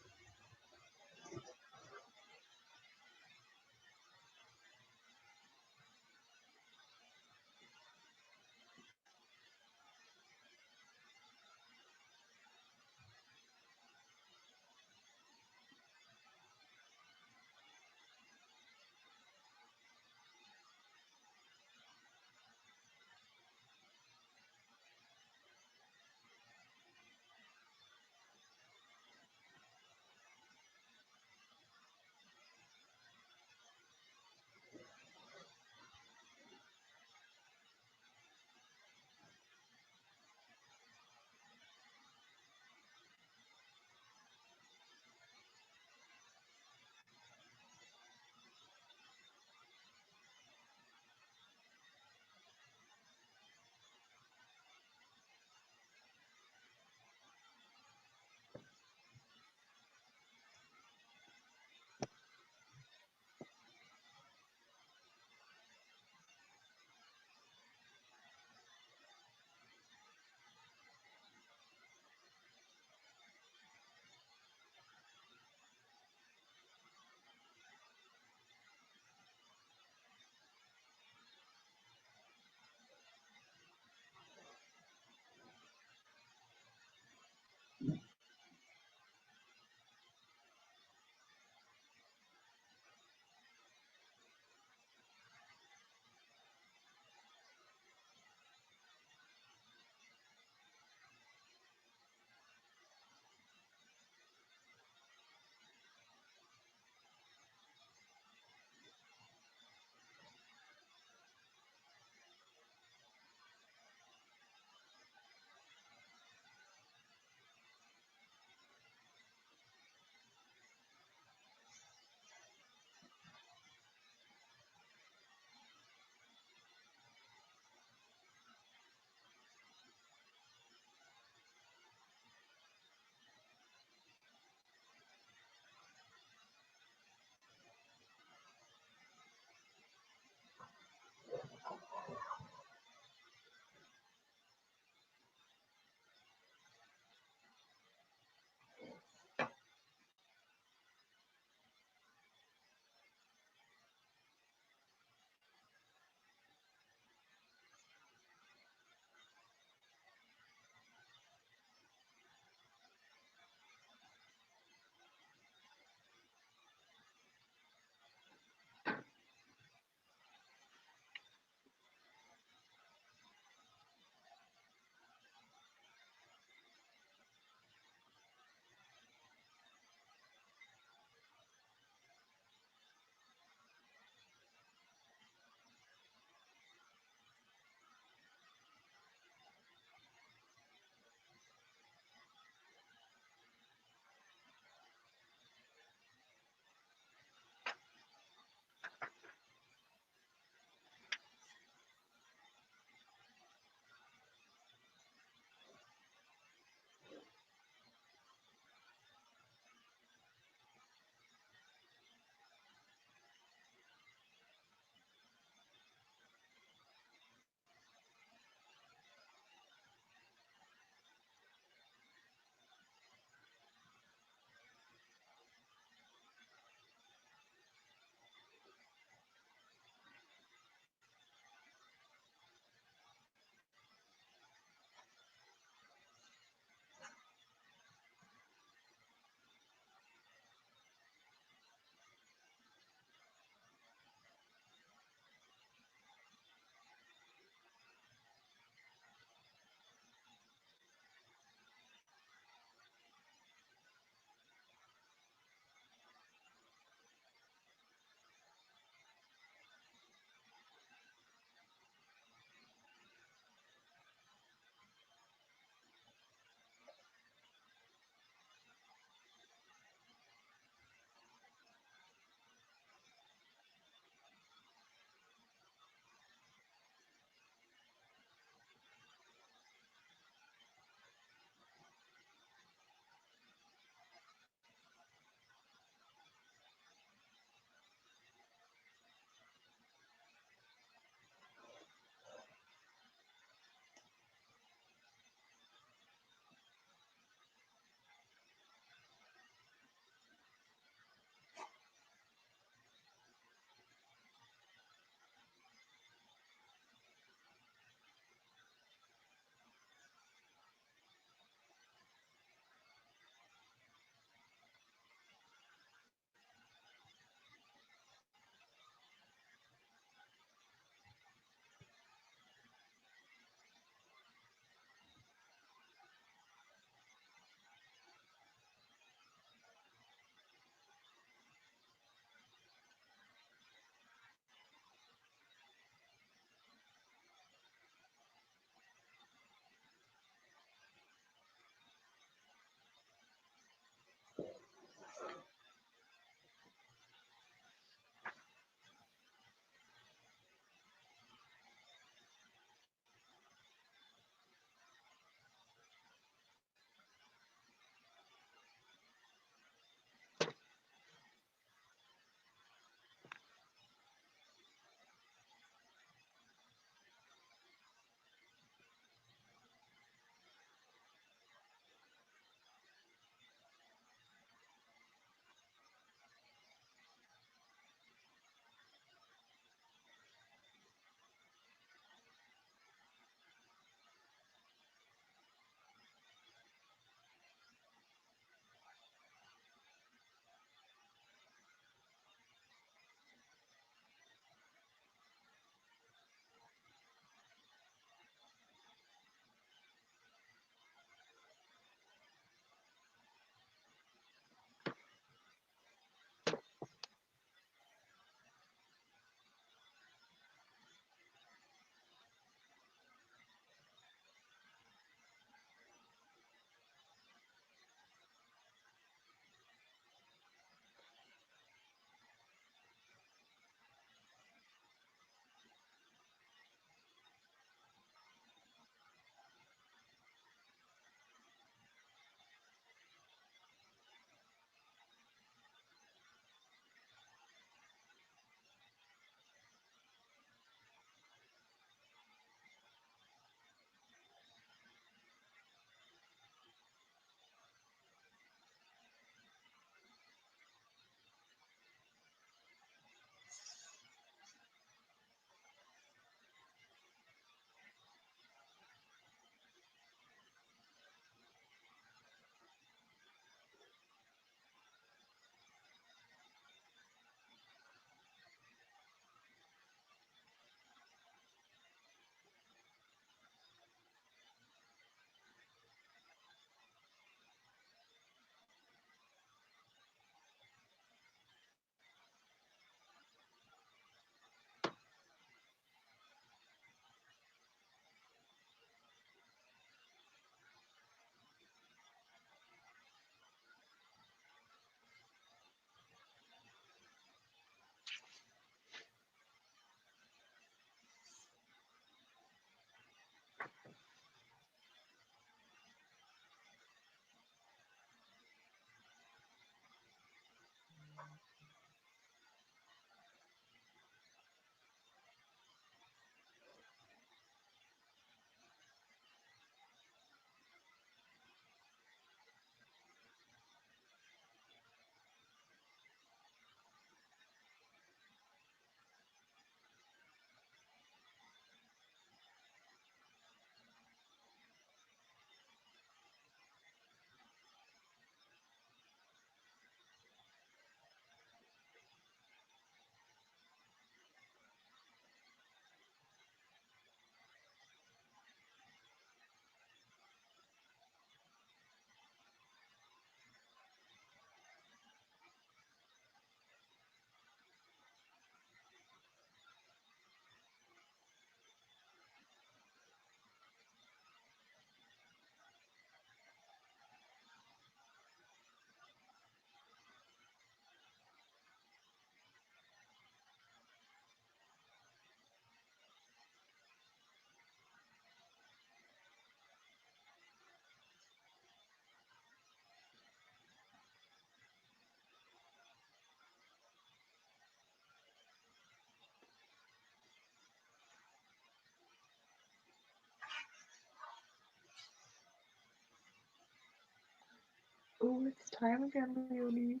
Oh, it's time again, Leonie.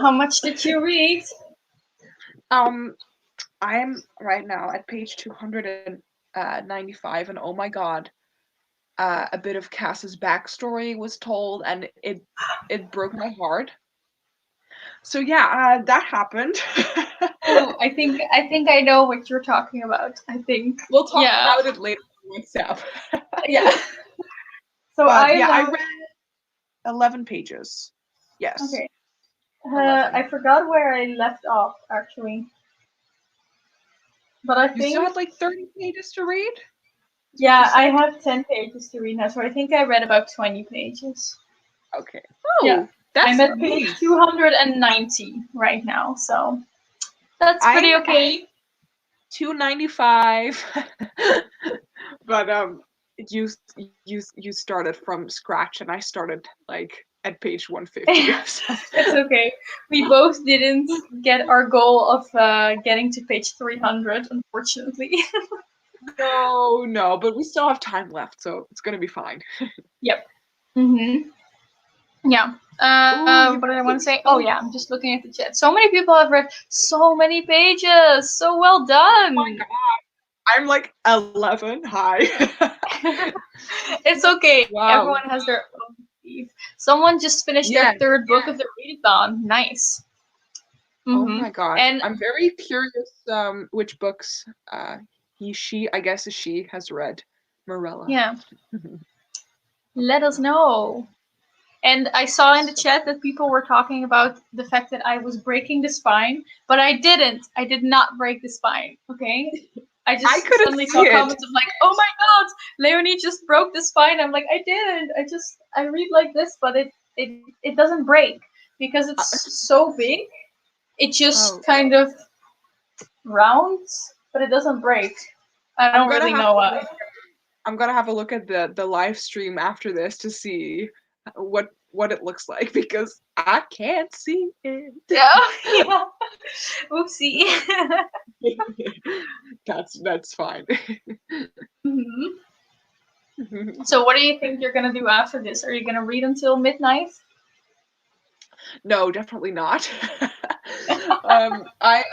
How much did you read? I'm right now at page 295, and oh my god, a bit of Cass's backstory was told, and it broke my heart. So yeah, that happened. Oh, I think I know what you're talking about. I think We'll talk yeah, about it later on WhatsApp. yeah. So But I yeah, I have read 11 pages. Yes, okay. 11. I forgot where I left off actually, but I You still think had like 30 pages to read? That's what you yeah, I said? have 10 pages to read now, so I think I read about 20 pages. Okay. Yeah, Oh, that's I'm at page nice. 290 right now, so that's pretty I'm okay. 295. But you you started from scratch and I started like at page 150. So. It's okay. We both didn't get our goal of getting to page 300, unfortunately. No, but we still have time left, so it's gonna be fine. Yep. Mhm. Yeah. Ooh, you What did I want to say? Oh so yeah, I'm just looking at the chat. So many people have read so many pages. So well my done. god. I'm like 11. Hi. It's okay. Wow. Everyone has their own speed. Someone just finished their Yeah. third book of the readathon. Nice. Oh Mhm. my god. And I'm very curious which books she, I guess is she, has read. Morella. yeah, let us know. And I saw in the chat that people were talking about the fact that I was breaking the spine, but I didn't. I did not break the spine. Okay. I I just couldn't suddenly see saw it. comments of like, "Oh my God, Leonie just broke the spine." I'm like, I didn't. I read like this, but it doesn't break because Uh, it's so big. It just oh, kind of rounds, but it doesn't break. I I'm don't gonna really have know to why. look, I'm gonna have a look at the live stream after this to see what it looks like because I can't see it. Yeah, yeah. Oopsie. That's fine. Mhm. So, what do you think you're gonna do after this? Are you gonna read until midnight? No, definitely not. I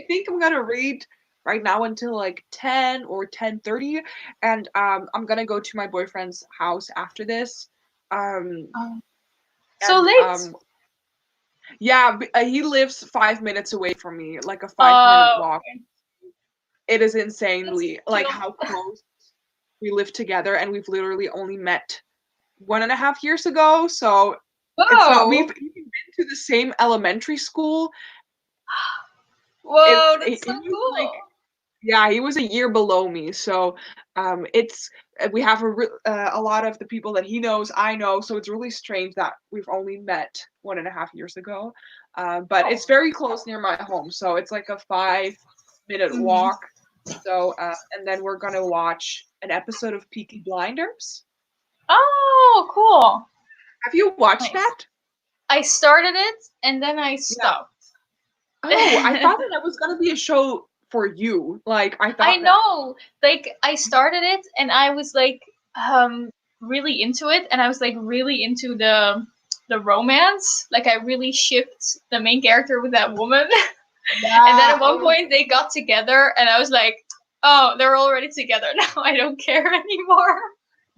think I'm gonna read right now until like 10 or 10:30, and I'm gonna go to my boyfriend's house after this. Um, Um, so and late. yeah, he lives 5 minutes away from me, like a 5 minute walk. It is That's insanely like chill. how close we live together, and we've literally only met 1.5 years ago. So it's not we've Whoa! even been to the same elementary school. Whoa, He that's so was like, cool. yeah, he was a year below me. So it's we have a lot of the people that he knows, I know. So it's really strange that we've only met 1.5 years ago. But Oh. it's very close near my home, so it's like a 5 minute Mhm. walk. So and then we're gonna watch an episode of Peaky Blinders. Oh, cool. Have you watched Nice. that? I started it and then I Yeah. stopped. Oh, I thought that was gonna be a show for you. Like I I thought that. know. Like I started it and I was like really into it and I was like really into the romance. Like I really shipped the main character with that woman. And then Yeah. at one Oh, point they got together and I was like, "Oh, they're already together now. I don't care anymore."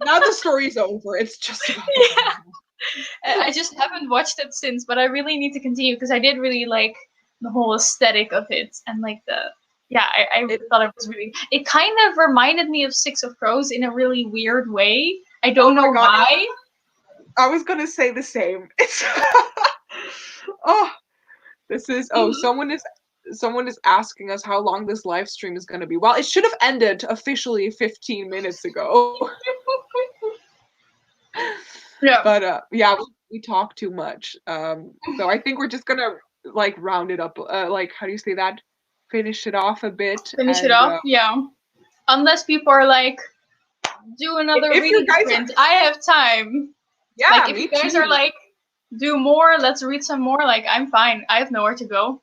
now the story's over. It's just about the Yeah. drama. I just haven't watched it since, but I really need to continue because I did really like the whole aesthetic of it and like the yeah, I It, thought it was really. It kind of reminded me of Six of Crows in a really weird way. I don't oh my know god, why. I was gonna say the same. It's oh, this is oh, Mhm. someone is asking us how long this live stream is gonna be. Well, it should have ended officially 15 minutes ago. Yeah. But yeah, we talk too much. So I think we're just gonna like round it up. Like how do you say that? Finish it off a bit, Finish it and off. Yeah. Unless people are like, do another if you reading guys are, sprint. I have time. Like yeah, if you me guys are too. like, do more, let's read some more. Like I'm fine. I have nowhere to go.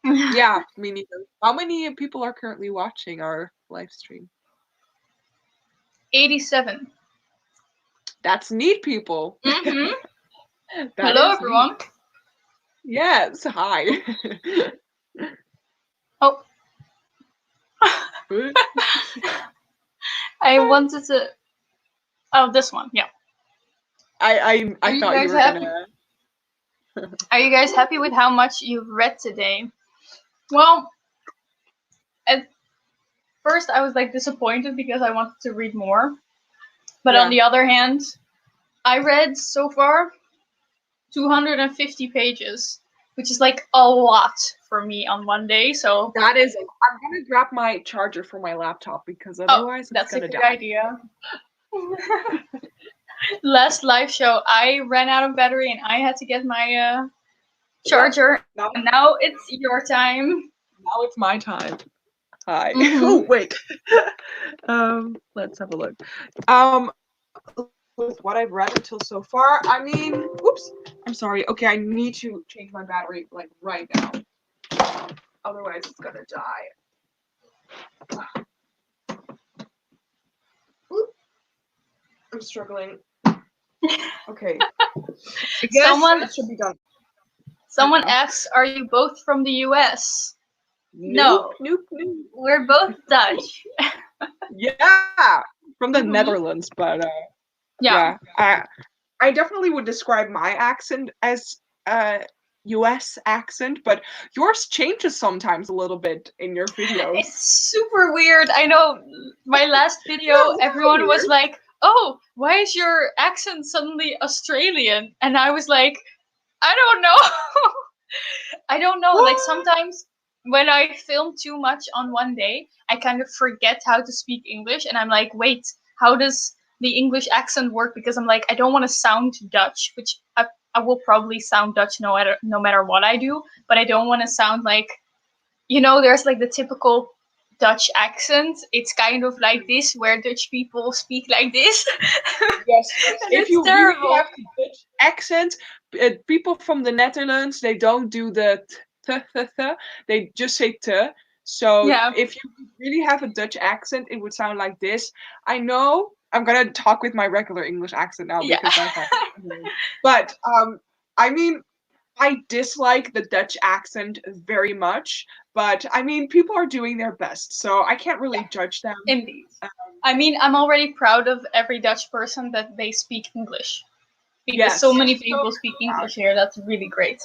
Yeah, me neither. How many people are currently watching our live stream? 87. That's neat, people. Mm-hmm. That Hello, is everyone. neat. Yes, hi. Oh, Good. I wanted to. Oh, this one. Yeah. I Are you thought you guys were happy? gonna. Are you guys happy with how much you've read today? Well, at first I was like disappointed because I wanted to read more. But on Yeah. the other hand, I read so far 250 pages, which is like a lot for me on one day. So That is. I'm gonna grab my charger for my laptop because otherwise it's that's a gonna good die. idea. Last live show, I ran out of battery and I had to get my charger. Now, And now it's your time. now it's my time. Hi. Mhm. Oh wait. Let's have a look. With what I've read until so far, I mean, oops. I'm sorry. Okay, I need to change my battery like right now. Otherwise, it's gonna die. Oop. I'm struggling. Okay. I guess Someone it should be done. Someone now. asks, "Are you both from the U.S.?" Nope, No, nope, nope. we're both Dutch. Yeah, from the Mhm. Netherlands, but Yeah. I definitely would describe my accent as US accent, but yours changes sometimes a little bit in your videos. It's super weird. I know my last video, Yeah, everyone was weird. like, "Oh, why is your accent suddenly Australian?" And I was like, "I don't know." I don't know. Like What? sometimes when I film too much on one day, I kind of forget how to speak English, and I'm like, "Wait, how does the English accent work?" Because I'm like, I don't want to sound Dutch, which I will probably sound Dutch no matter what I do, but I don't want to sound like, there's like the typical Dutch accent. It's kind of like this, where Dutch people speak like this. Yes. And If it's you really terrible. have the Dutch accent, people from the Netherlands, they don't do the they just say te. So Yeah. if you really have a Dutch accent, it would sound like this. I know I'm gonna talk with my regular English accent now Yeah. because I thought, but I mean, I dislike the Dutch accent very much, but I mean, people are doing their best, so I can't really judge them. Indeed. I mean, I'm already proud of every Dutch person that they speak English. Because so Yes, many people speak English here. That's really great.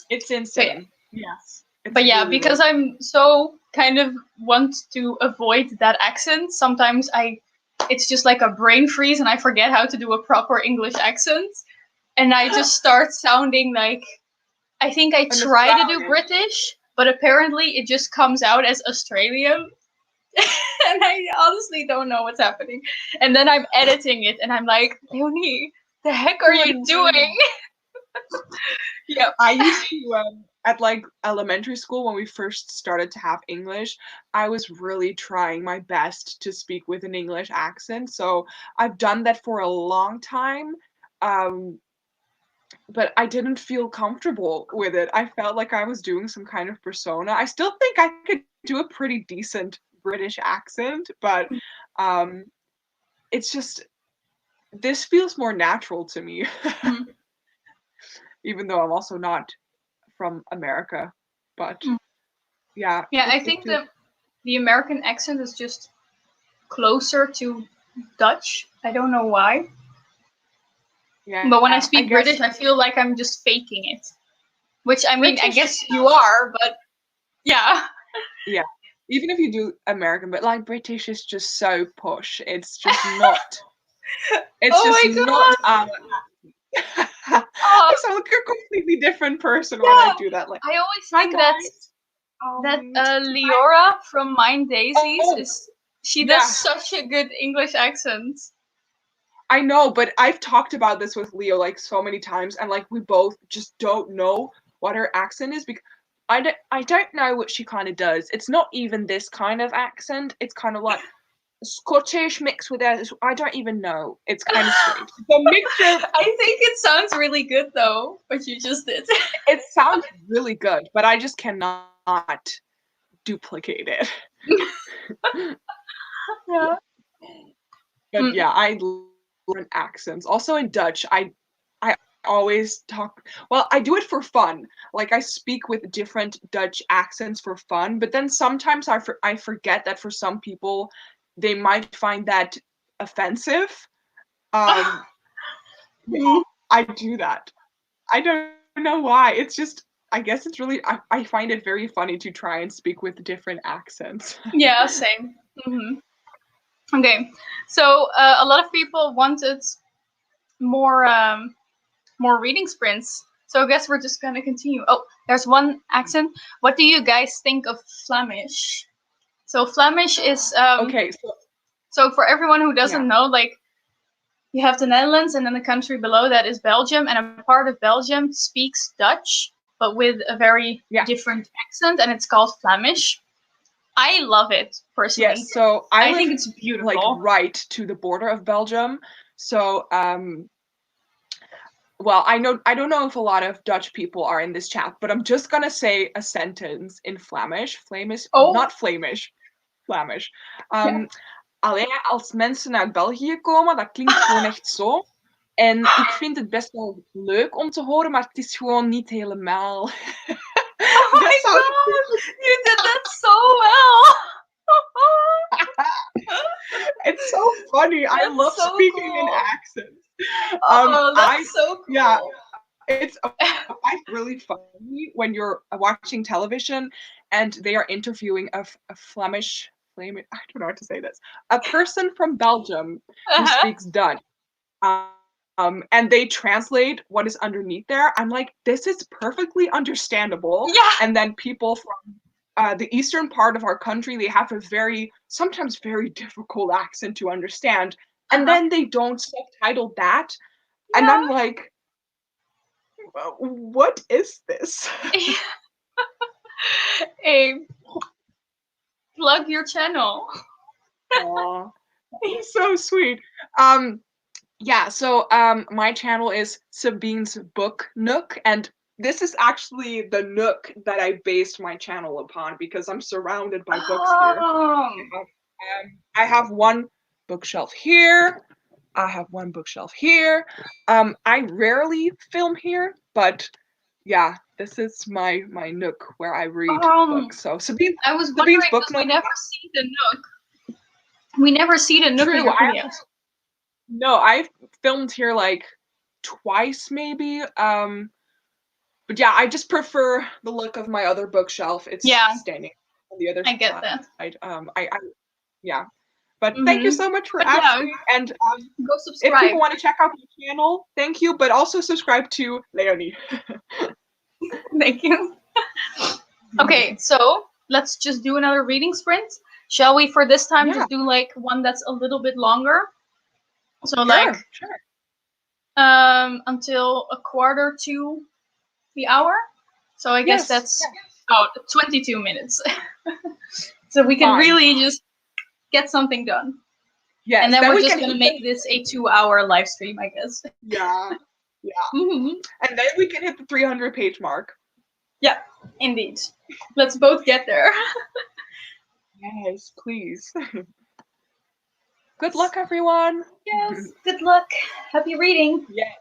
it's insane. Yes, it's But yeah, really, because really. I'm so kind of want to avoid that accent, sometimes it's just like a brain freeze and I forget how to do a proper English accent. And I just start sounding like, I think I An try to do Australian. British, but apparently it just comes out as Australian. And I honestly don't know what's happening. And then I'm editing it and I'm like, Leonie, the heck are you doing? Yep. I used to at like elementary school when we first started to have English, I was really trying my best to speak with an English accent. So I've done that for a long time. Um, but I didn't feel comfortable with it. I felt like I was doing some kind of persona. I still think I could do a pretty decent British accent, but um, it's just this feels more natural to me, Mhm. even though I'm also not from America. But yeah, Yeah, I it think feels the American accent is just closer to Dutch. I don't know why. yeah. But when I I speak guess British, I feel like I'm just faking it. Which, I mean, I British. guess you are, but yeah. Yeah, even if you do American, but like British is just so posh. It's just not. It's Oh just my not god! our. I Oh, sound like a completely different person when I yeah! do that. Like, I always hi think that guys. that Tonight. Leora from Mind Daisies Oh, she does yeah. such a good English accent. I know, but I've talked about this with Leo like so many times, and like we both just don't know what her accent is because I don't know what she kind of does. It's not even this kind of accent. It's kind of like Scottish mixed with I don't even know. It's kind of strange. The mixture. I think it sounds really good though, what you just did. It sounds really good, but I just cannot duplicate it. Yeah. But yeah, I learn accents. Also in Dutch, I always talk. Well, I do it for fun. Like I speak with different Dutch accents for fun. But then sometimes I forget that for some people, they might find that offensive. Um, yeah, I do that. I don't know why. It's just. I guess it's really. I find it very funny to try and speak with different accents. Yeah, same. Okay, so a lot of people wanted more more reading sprints. So I guess we're just gonna continue. Oh, there's one accent. What do you guys think of Flemish? So Flemish is Okay, so for everyone who doesn't yeah. know, like you have the Netherlands and then the country below that is Belgium, and a part of Belgium speaks Dutch, but with a very Yeah. different accent, and it's called Flemish. I love it personally. Yes, so I think live it's beautiful. like right to the border of Belgium. So well, I don't know if a lot of Dutch people are in this chat, but I'm just gonna say a sentence in Flemish. Flemish, Oh. not Flemish, Flemish. Ja. Alleen als mensen uit België komen, dat klinkt gewoon echt zo. En ik vind het best wel leuk om te horen, maar het is gewoon niet helemaal. Oh my god, you did that so well. It's so funny. I That's love so speaking in cool. accents. Oh, that's so cool. Yeah, it's really funny when you're watching television and they are interviewing a Flemish, I don't know how to say this, a person from Belgium who speaks Dutch. And they translate what is underneath there. I'm like, this is perfectly understandable. Yeah. And then people from the eastern part of our country, they have a sometimes very difficult accent to understand. And then they don't subtitle that. Yeah. And I'm like, what is this? Hey, plug your channel. Aw, so sweet. Yeah, so my channel is Sabine's Book Nook, and this is actually the nook that I based my channel upon because I'm surrounded by books here. I have one bookshelf here. I have one bookshelf here. I rarely film here, but yeah, this is my nook where I read books. So Sabine's Book because Nook. we never see the nook. We never see the nook in your videos. No, I've filmed here like twice maybe. But yeah, I just prefer the look of my other bookshelf. It's standing on the other side. I get that. Yeah. But thank you so much for asking. And go subscribe. If people want to check out my channel, thank you. But also subscribe to Leonie. Thank you. Okay, so let's just do another reading sprint. Shall we, for this time, just do like one that's a little bit longer? So sure. Until a quarter to the hour. So I guess that's 22 minutes. So we can really just get something done. Yes, and then we're just gonna make this a 2-hour live stream, I guess. Yeah. And then we can hit the 300-page mark. Yeah, indeed. Let's both get there. Yes, please. Good luck, everyone. Yes, good luck. Happy reading. Yeah.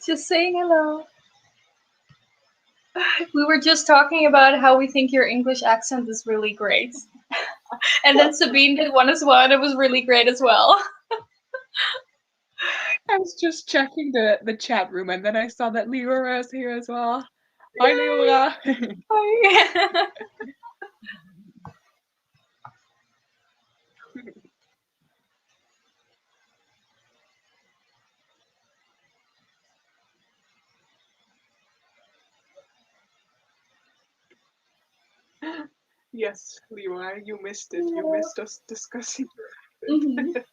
Just saying hello. We were just talking about how we think your English accent is really great. And then Sabine did one as well, and it was really great as well. I was just checking the chat room, and then I saw that Leora is here as well. Hi, Leora. Hi. Yes, Leora, you missed it. You missed us discussing. Mhm.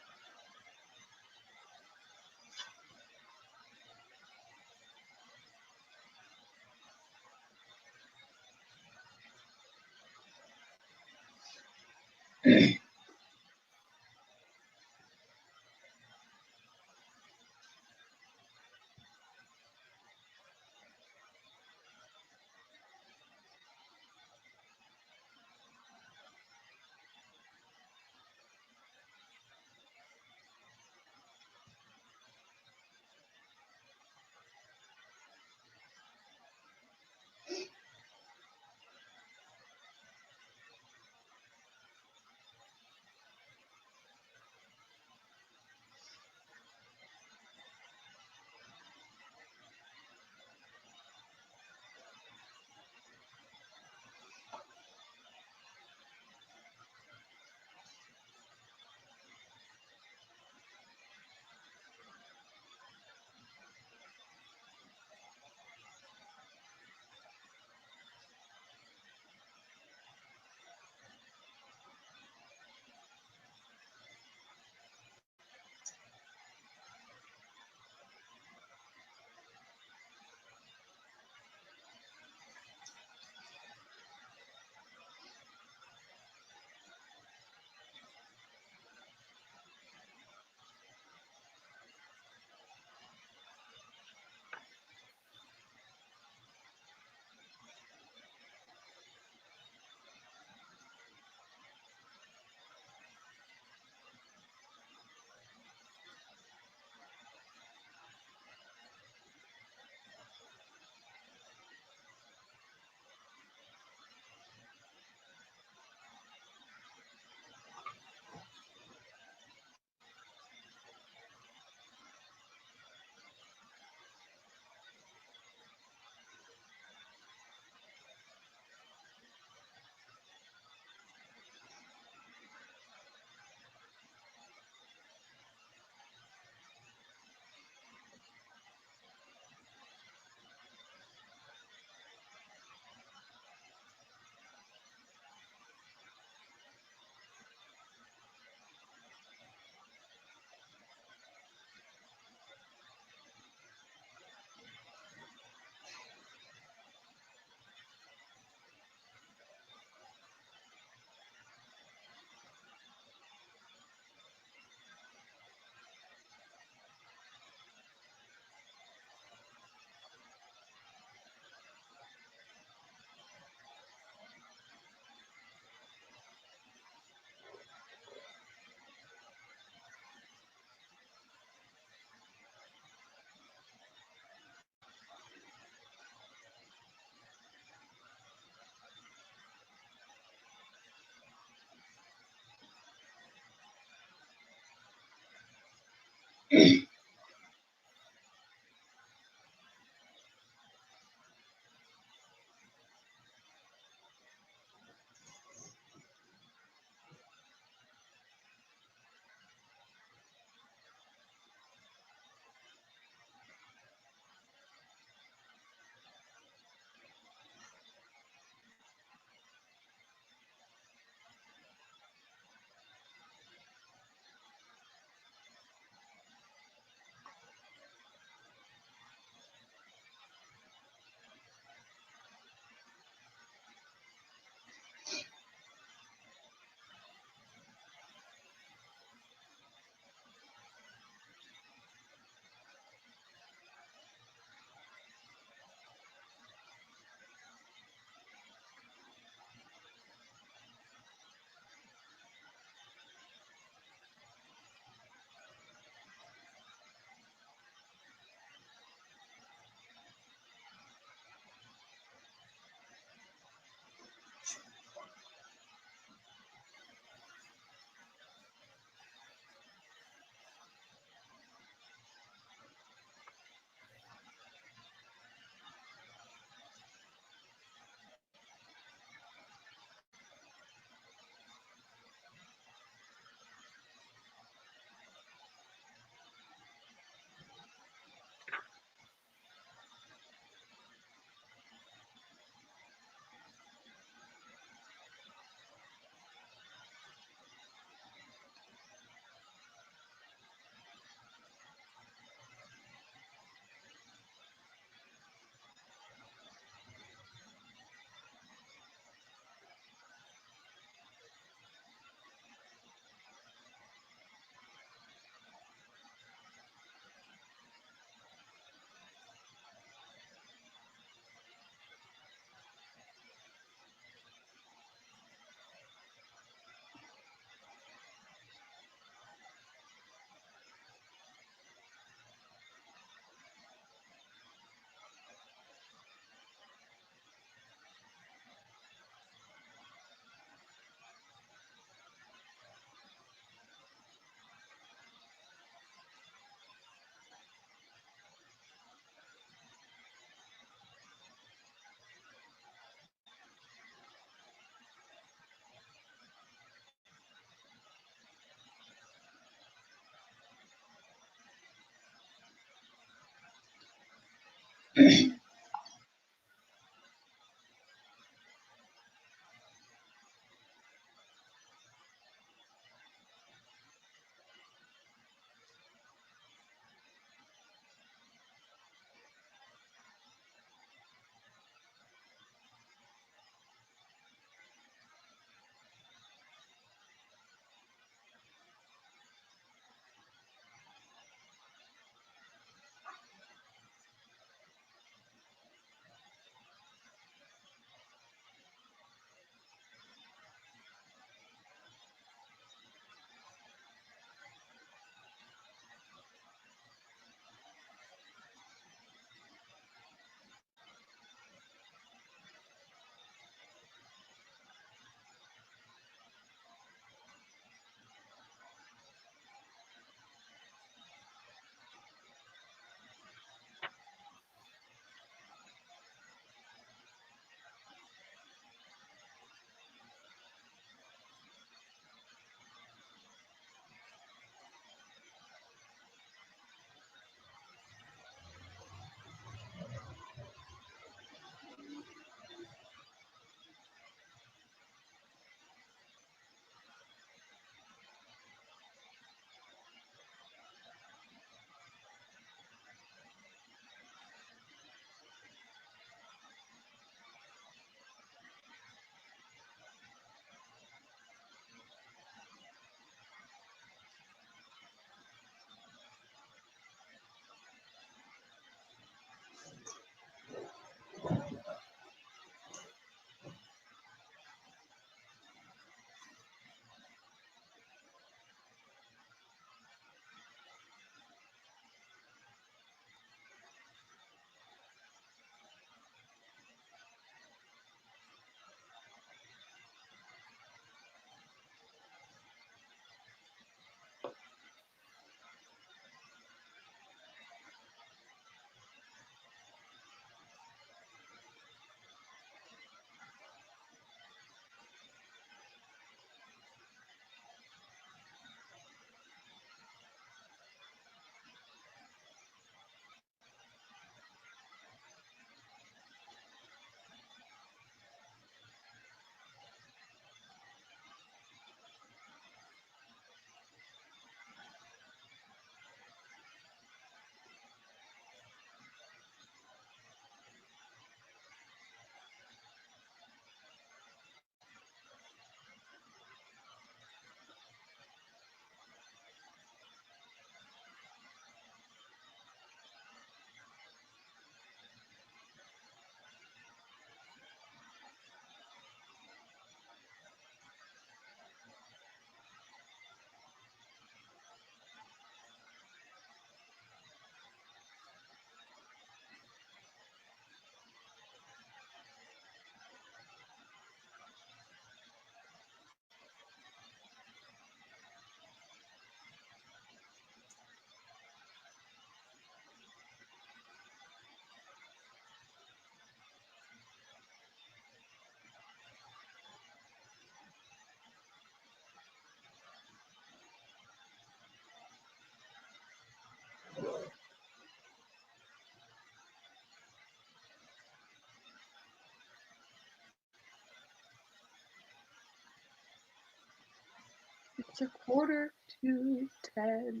It's a 9:45.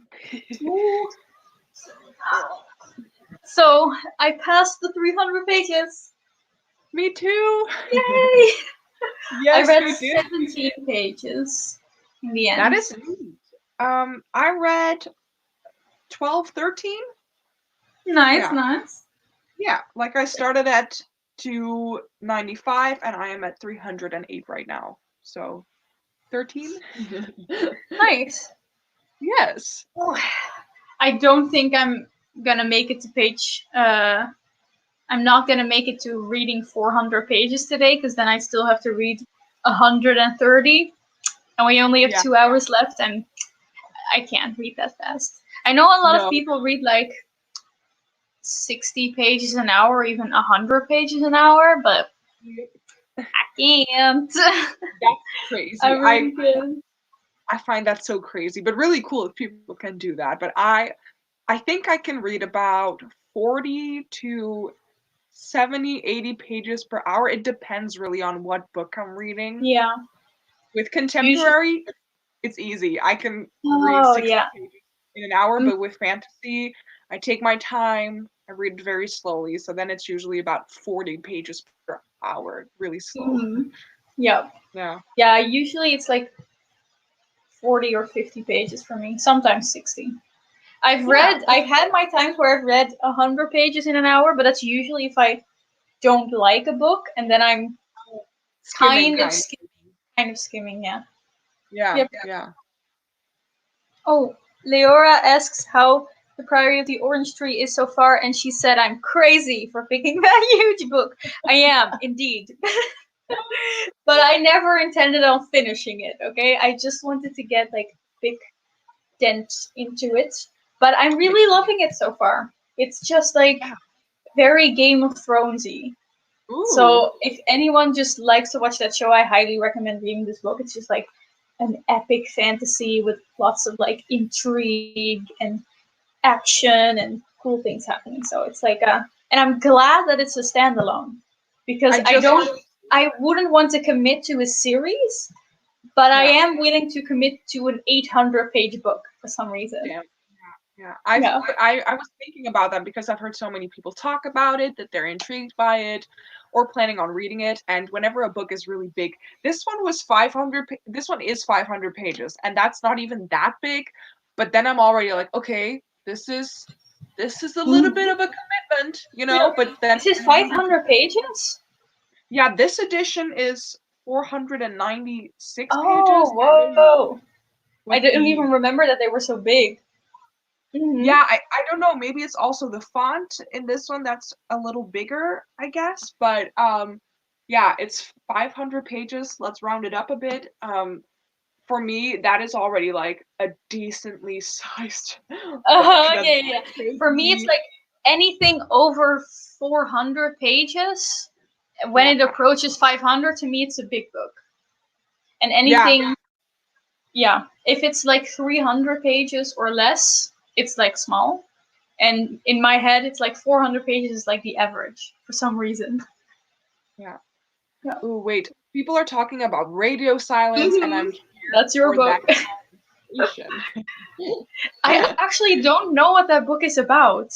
Ooh. So I passed the 300 pages. Me too. Yay! Yes, I read you did. 17 pages in the end. That is neat. I read 12, 13. nice, Yeah. nice. Yeah, like I started at 295 and I am at 308 right now. So 13? Nice. Yes. Oh, I don't think I'm gonna make it to page. I'm not gonna make it to reading 400 pages today because then I still have to read 130, and we only have Yeah. 2 hours left, and I can't read that fast. I know a lot of No. people read like 60 pages an hour, even 100 pages an hour, but I can't. That's crazy. I really can't. I find that so crazy, but really cool if people can do that. But I think I can read about 40 to 70, 80 pages per hour. It depends really on what book I'm reading. Yeah. With Usually. contemporary, it's easy. I can read Oh 60 yeah. pages in an hour, Mm, but with fantasy, I take my time. I read very slowly, so then it's usually about 40 pages per hour, really slow. mhm. Yeah. Yeah. Yeah. Usually it's like 40 or 50 pages for me. Sometimes 60. Yeah. I've had my times where I've read 100 pages in an hour, but that's usually if I don't like a book, and then I'm Skimming kind. kind of skimming. Yeah. Yeah, Yep. yeah. Oh, Leora asks how the Priory of the Orange Tree is so far, and she said I'm crazy for picking that huge book. I am indeed, but I never intended on finishing it. Okay, I just wanted to get like big dent into it, but I'm really loving it so far. It's just like Yeah. very Game of Thronesy. Ooh. So if anyone just likes to watch that show, I highly recommend reading this book. It's just like an epic fantasy with lots of like intrigue and action and cool things happening. So it's like and I'm glad that it's a standalone because I just I wouldn't want to commit to a series, but I yeah. am willing to commit to an 800-page book for some reason. Yeah. Yeah. Yeah. I was thinking about that because I've heard so many people talk about it, that they're intrigued by it or planning on reading it, and whenever a book is really big, this one was 500 this one is 500 pages and that's not even that big, but then I'm already like, okay, this is a little bit of a commitment, Yeah. but then This is 500 pages? yeah, this edition is 496 Oh, pages. I don't know whoa. I what didn't the even remember that they were so big. Mm-hmm. Yeah, I don't know. Maybe it's also the font in this one that's a little bigger, I guess. But yeah, it's 500 pages. Let's round it up a bit. For me, that is already like a decently sized book. That's Yeah, yeah. For me, it's crazy. like anything over 400 pages. When Yeah, it approaches 500, to me, it's a big book. And yeah, anything, yeah, if it's like 300 pages or less, it's like small. And in my head, it's like 400 pages is like the average for some reason. yeah. Yeah. Ooh, wait. People are talking about radio silence, and I'm here That's your for that book. conversation. I actually don't know what that book is about.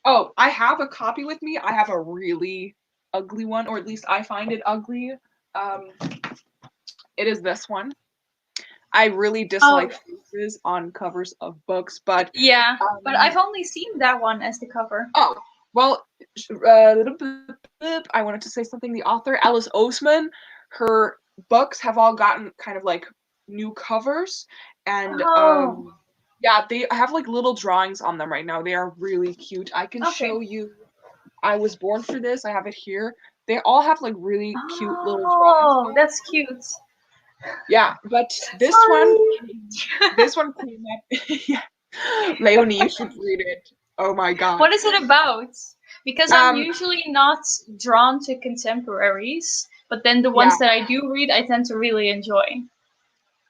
Oh, I have a copy with me. I have a really ugly one, or at least I find it ugly. Um, it is this one. I really Oh, dislike faces on covers of books, but yeah, but um, I've only seen that one as the cover. oh well. I wanted to say something. The author Alice Oseman, her books have all gotten kind of like new covers, and Oh, yeah, they have like little drawings on them right now. They are really cute. I can okay. show you. I was born for this. I have it here. They all have like really cute little drawings Oh, on them. that's cute. Yeah, but Sorry. this one came up. Yeah, Leonie, you should read it. Oh my god. What is it about? Because I'm Um, usually not drawn to contemporaries, but then the yeah. ones that I do read, I tend to really enjoy.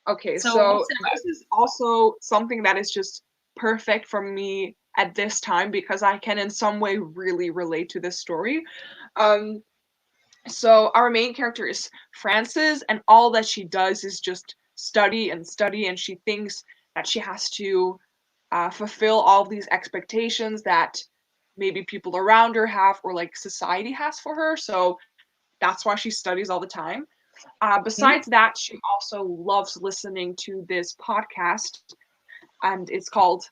Okay, So so what's it this is also something that is just perfect for me at this time because I can in some way really relate to this story. So our main character is Frances, and all that she does is just study and study, and she thinks that she has to fulfill all of these expectations that maybe people around her have or like society has for her. So that's why she studies all the time. Besides that, she also loves listening to this podcast, and it's called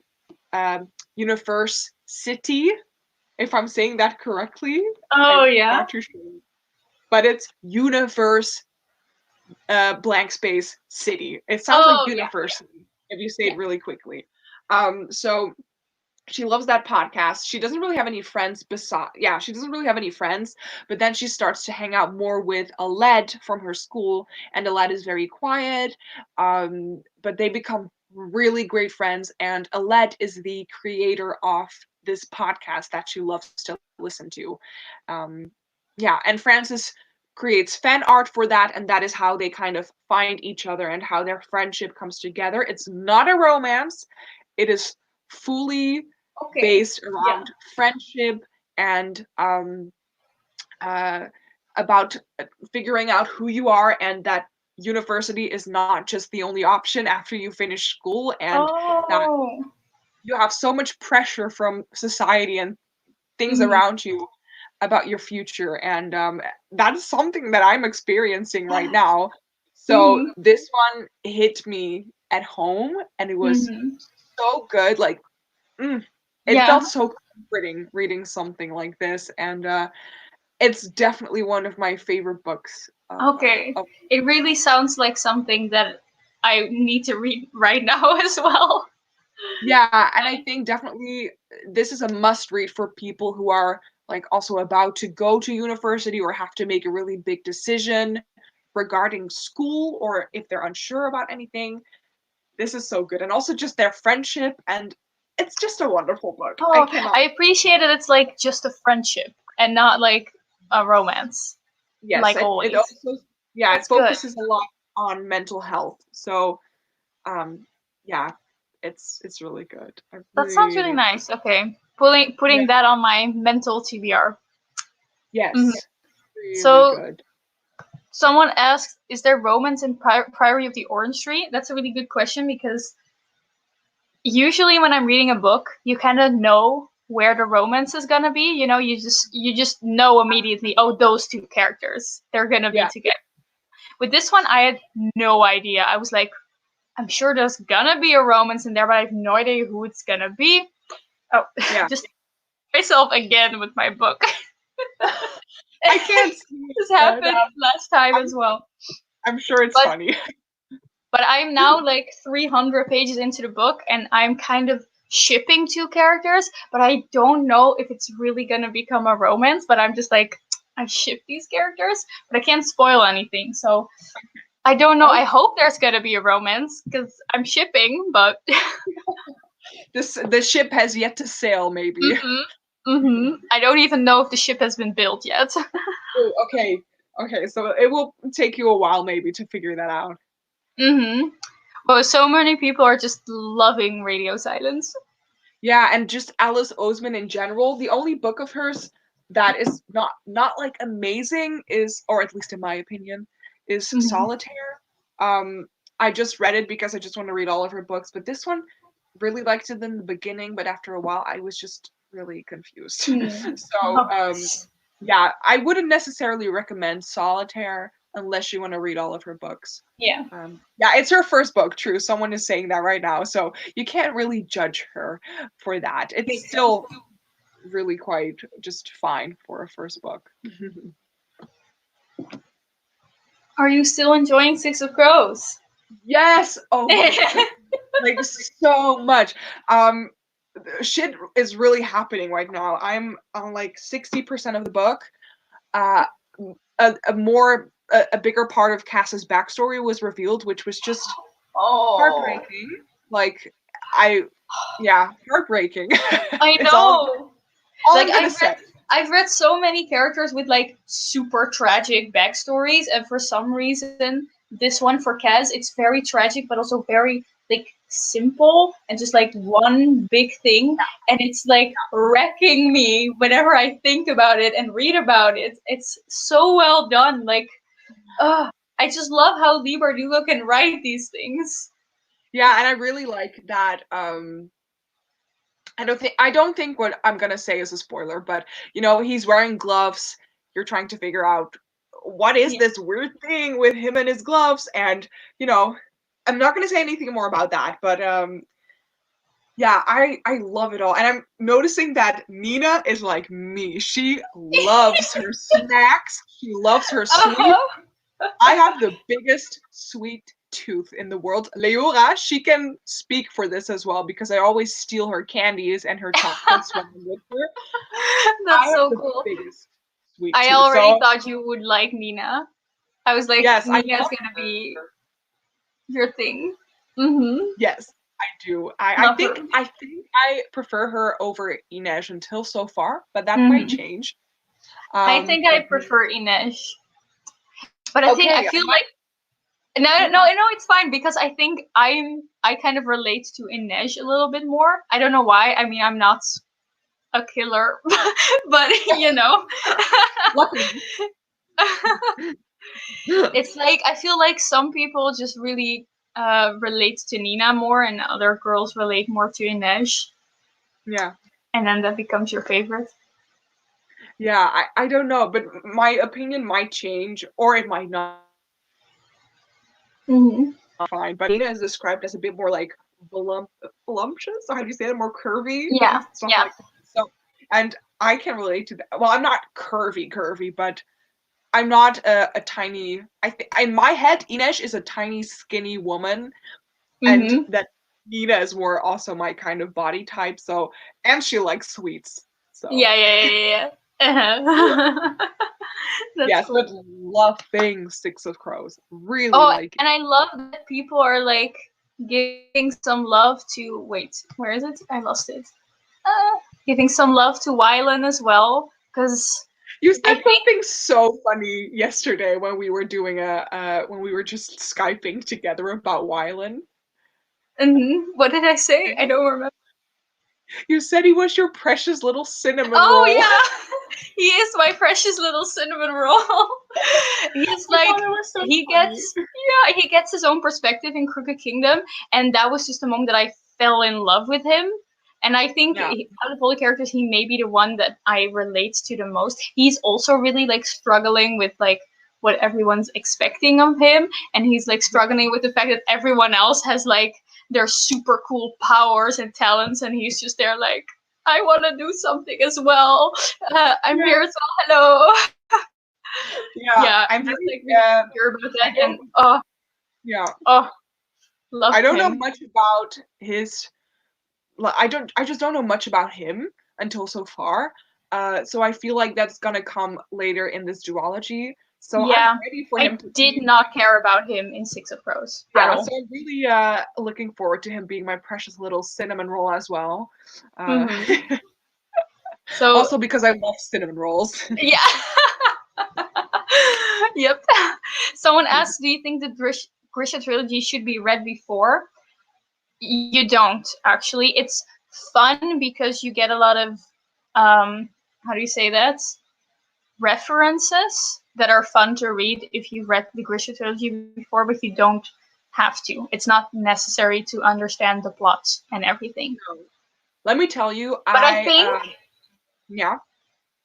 Universe City, if I'm saying that correctly. Oh, I'm yeah. not too sure. But it's Universe blank space city. It sounds like university if you say it really quickly. So she loves that podcast. She doesn't really have any friends she doesn't really have any friends, but then she starts to hang out more with Aled from her school, and Aled is very quiet. But they become really great friends, and Aled is the creator of this podcast that she loves to listen to. And Frances creates fan art for that, and that is how they kind of find each other and how their friendship comes together. It's not a romance. It is fully based around friendship and about figuring out who you are, and that university is not just the only option after you finish school, and that you have so much pressure from society and things around you about your future, and that is something that I'm experiencing right now. So this one hit me at home, and it was so good. Like, it felt so comforting reading something like this, and it's definitely one of my favorite books. It really sounds like something that I need to read right now as well. Yeah, and I think definitely this is a must read for people who are like also about to go to university or have to make a really big decision regarding school, or if they're unsure about anything. This is so good, and also just their friendship, and it's just a wonderful book. I appreciate that it's like just a friendship and not like a romance. Yes, like always. It also, That's it focuses a lot on mental health. So, yeah, it's really good. That sounds really nice. Okay, putting that on my mental TBR. Yes, really So, good. Someone asked, "Is there romance in Priory of the Orange Tree?" That's a really good question, because usually when I'm reading a book, you kind of know where the romance is gonna be. You know, you just know immediately. Oh, those two characters, they're gonna be together. With this one, I had no idea. I was like, I'm sure there's gonna be a romance in there, but I have no idea who it's gonna be. Oh, just myself again with my book. I can't see this happened last time as well. I'm sure it's funny. But I'm now like 300 pages into the book, and I'm kind of shipping two characters, but I don't know if it's really gonna become a romance. But I'm just like, I ship these characters, but I can't spoil anything, so I don't know. I hope there's gonna be a romance because I'm shipping, but the ship has yet to sail. Maybe. I don't even know if the ship has been built yet. Okay. So it will take you a while, maybe, to figure that out. Well, so many people are just loving Radio Silence. Yeah, and just Alice Oseman in general. The only book of hers that is not like amazing is, or at least in my opinion, is Solitaire. I just read it because I just want to read all of her books, but this one really liked it in the beginning, but after a while I was just really confused. So yeah, I wouldn't necessarily recommend Solitaire unless you want to read all of her books. Yeah. Yeah, it's her first book, true. Someone is saying that right now, so you can't really judge her for that. It's still really quite just fine for a first book. Are you still enjoying Six of Crows? Yes! Oh my God. Like, so much. Shit is really happening right now. I'm on like 60% of the book. A bigger part of Cass's backstory was revealed, which was just heartbreaking. Like, heartbreaking. I know. all like, I'm gonna say. I've read so many characters with like super tragic backstories, and for some reason, this one for Cass, it's very tragic, but also very like simple and just like one big thing, and it's like wrecking me whenever I think about it and read about it. It's so well done. Like, I just love how Leigh Bardugo can write these things. Yeah, and I really like that. I don't think what I'm gonna say is a spoiler, but he's wearing gloves. You're trying to figure out what is Yeah. this weird thing with him and his gloves, and I'm not gonna say anything more about that, but yeah, I love it all. And I'm noticing that Nina is like me. She loves her snacks. She loves her sweets. Uh-huh. I have the biggest sweet tooth in the world. Leora, she can speak for this as well because I always steal her candies and her chocolates when I'm with her. I That's have so the cool. biggest sweet I tooth. already So, thought you would like Nina. I was like, yes, I Nina's love gonna be her. your thing. Mm-hmm. Yes, I do. I Love think her. I think I prefer her over Inej until so far, but that might Mm-hmm. change. I think I But prefer Inej, but I okay, feel like no, it's fine because I think I kind of relate to Inej a little bit more. I don't know why. I mean, I'm not a killer, but luckily. it's like I feel like some people just really relate to Nina more, and other girls relate more to Inej, Yeah. and then that becomes your favorite. Yeah, I don't know, but my opinion might change or it might not. Mm-hmm. Fine, but Nina is described as a bit more like voluptuous, or how do you say it, more curvy Yeah, and stuff yeah. like that. So, and I can relate to that. Well, I'm not curvy, but I'm not a tiny. I think in my head, Ines is a tiny, skinny woman, and Mm-hmm. that Nina is more also my kind of body type. So, and she likes sweets. So, Yeah. Uh-huh. That's yes, but cool. loving Six of Crows, really Oh, like it. and I love that people are like giving some love to. Wait, where is it? I lost it. Giving some love to Wylan as well, because You I said think. something so funny yesterday when we were doing when we were just Skyping together about Wylan. What did I say? I don't remember. You said he was your precious little cinnamon Oh roll. yeah, he is my precious little cinnamon roll. He's I like thought it was so he funny. gets yeah he gets his own perspective in Crooked Kingdom, and that was just the moment that I fell in love with him. And I think Yeah, out of all the characters, he may be the one that I relate to the most. He's also really like struggling with like what everyone's expecting of him, and he's like yeah, struggling with the fact that everyone else has like their super cool powers and talents, and he's just there like I want to do something as well. I'm yeah, here, so hello. yeah. Yeah, I'm I'm just very. like really insecure about I that, and don't. Yeah, oh, love I don't know him. much about his. I don't. I just don't know much about him until so far. So I feel like that's gonna come later in this duology. So I'm Yeah, ready for him I to did be. not care about him in Six of Crows at Yeah, so all. I'm really looking forward to him being my precious little cinnamon roll as well. Uh, Hmm. So also because I love cinnamon rolls. yeah, yep. Someone asked, "Do you think the Grisha trilogy should be read before?" You don't actually. It's fun because you get a lot of how do you say that? References that are fun to read if you've read the Grisha trilogy before, but you don't have to. It's not necessary to understand the plot and everything. Let me tell you, But I think, yeah,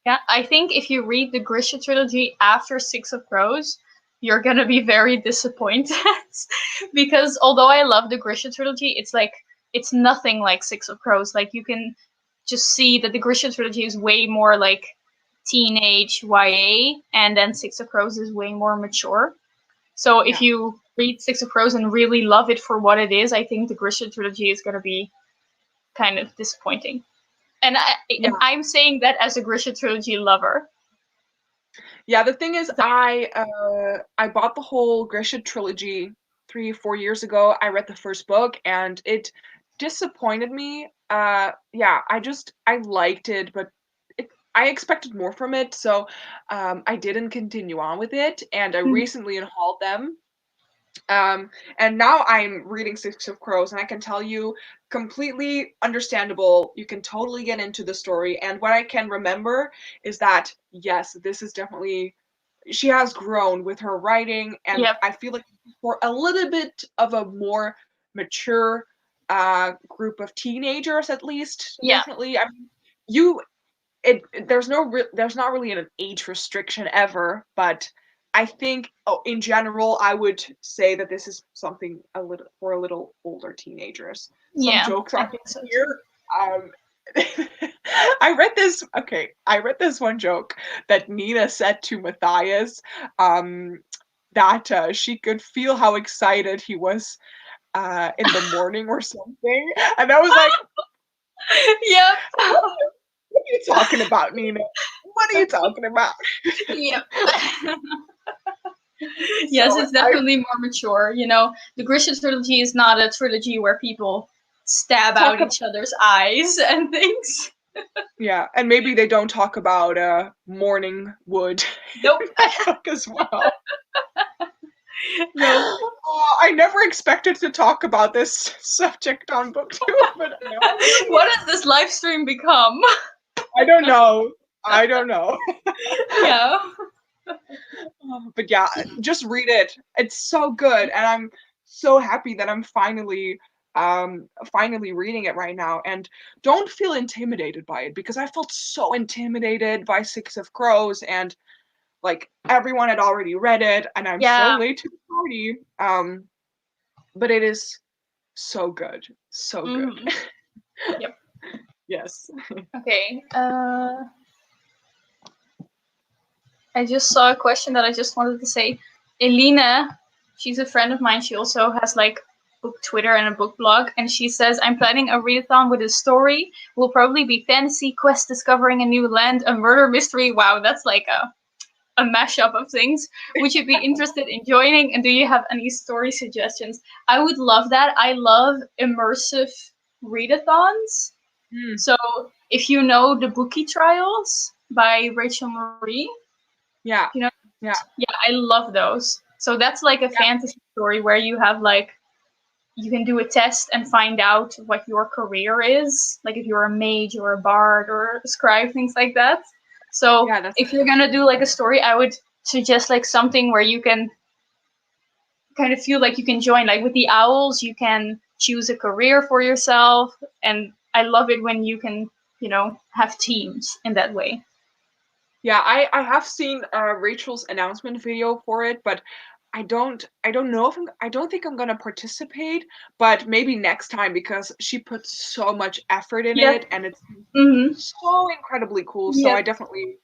yeah, I think if you read the Grisha trilogy after Six of Crows, you're gonna be very disappointed because although I love the Grisha trilogy, it's like it's nothing like Six of Crows. Like you can just see that the Grisha trilogy is way more like teenage YA, and then Six of Crows is way more mature. So if yeah, you read Six of Crows and really love it for what it is, I think the Grisha trilogy is gonna be kind of disappointing. And yeah, I'm saying that as a Grisha trilogy lover. yeah. The thing is, So, I bought the whole Grisha trilogy 3 or 4 years ago. I read the first book and it disappointed me. Yeah, I liked it, but I expected more from it, so I didn't continue on with it, and I recently unhauled them. And now I'm reading Six of Crows, and I can tell you, completely understandable. You can totally get into the story. And what I can remember is that, yes, this is definitely she has grown with her writing, and Yep. I feel like for a little bit of a more mature group of teenagers, at least, Yeah. definitely. I mean, there's not really an age restriction ever, but I think in general I would say that this is something a little older teenagers. Some Yeah. jokes I are think so too. here. Um, I read this one joke that Nina said to Matthias, that she could feel how excited he was in the morning or something, and I was like, Yep. what are you talking about, Nina? What are you talking about? Yep. Yes, So it's definitely more mature. You know, the Grisha trilogy is not a trilogy where people stab talk out about, each other's eyes and things. yeah, and maybe they don't talk about morning wood in Nope. that book as well. Nope. Oh, I never expected to talk about this subject on BookTube, but now I'm doing What it. has this live stream become? I don't know. I don't know. Yeah. But yeah, just read it. It's so good, and I'm so happy that I'm finally reading it right now. And don't feel intimidated by it, because I felt so intimidated by Six of Crows, and like everyone had already read it, and I'm so Yeah. late to the party. But it is so good. So good. Mm-hmm. Yep. Yes. Okay. I just saw a question that I just wanted to say. Elena, she's a friend of mine. She also has like book Twitter and a book blog, and she says, "I'm planning a readathon with a story. Will probably be fantasy, quest discovering a new land, a murder mystery." Wow, that's like a mashup of things. Would you be interested in joining? And do you have any story suggestions? I would love that. I love immersive readathons. Mm, So if you know the Bookie Trials by Rachel Marie, yeah. you know, Yeah. yeah, I love those. So that's like a Yeah. fantasy story where you have like you can do a test and find out what your career is, like if you're a mage or a bard or a scribe, things like that. So Yeah, that's if you're gonna do like a story, I would suggest like something where you can kind of feel like you can join. Like with the owls, you can choose a career for yourself, and I love it when you can, have teams in that way. yeah, I have seen Rachel's announcement video for it, but I don't know if I don't think I'm gonna participate, but maybe next time, because she put so much effort in Yep. it, and it's Mhm. so incredibly cool. So I Yep. definitely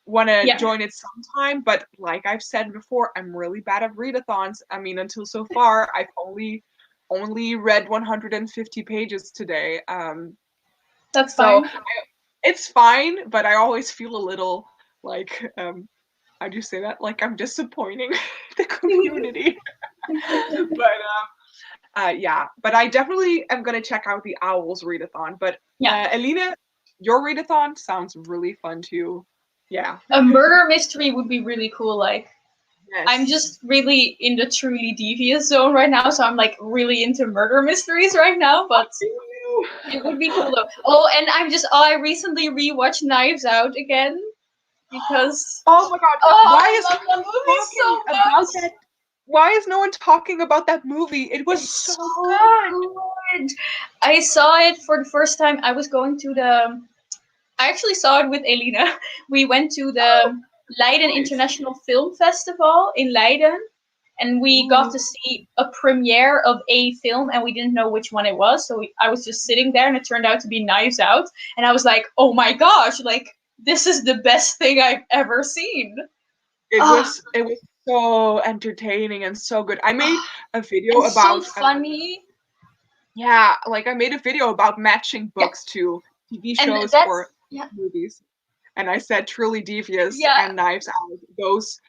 want to Yeah. join it sometime. But like I've said before, I'm really bad at readathons. I mean, until so far, I've only read 150 pages today. That's So fine. it's fine, but I always feel a little like how do you say that? Like I'm disappointing the community. But yeah, but I definitely am gonna check out the Owls readathon. But Yeah. Alina, your readathon sounds really fun too. Yeah. A murder mystery would be really cool. Like, I'm Yes. just really in the truly devious zone right now, so I'm like really into murder mysteries right now, but it would be cool though. Oh, and I recently rewatched Knives Out again because Oh my god, why I is love that no one movie talking so about much. that? Why is no one talking about that movie? It was It's so so good. good. I saw it for the first time. I actually saw it with Elina. We went to Oh, the Leiden nice. International Film Festival in Leiden, and we got Ooh. to see a premiere of a film, and we didn't know which one it was. So I was just sitting there, and it turned out to be Knives Out, and I was like, "Oh my gosh! Like this is the best thing I've ever seen." Ah, It was so entertaining and so good. I made ah, a video and so about funny. yeah, like I made a video about matching Yeah, books to TV and shows that's or yeah, movies. And I said Truly Devious yeah, and Knives Out. Those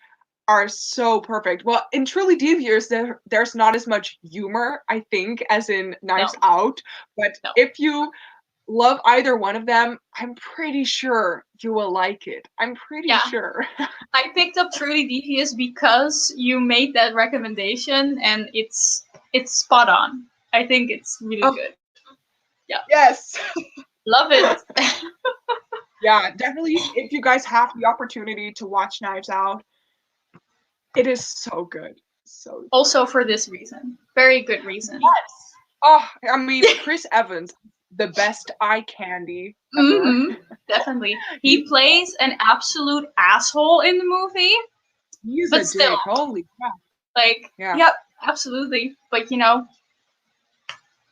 are so perfect. Well, in Truly Devious, there's not as much humor, I think, as in Knives no, Out. But no. if you love either one of them, I'm pretty sure you will like it. I'm pretty Yeah, sure. I picked up Truly Devious because you made that recommendation, and it's spot on. I think it's really Oh, good. Yeah, yes. love it. Yeah, definitely. If you guys have the opportunity to watch Knives Out, It is so good. So good. Also for this reason. Very good reason. Yes. Oh, I mean, Chris Evans, the best eye candy ever. Definitely. He plays an absolute asshole in the movie, He's but a still, dick. Holy crap. like, Yeah. yep, absolutely. But you know,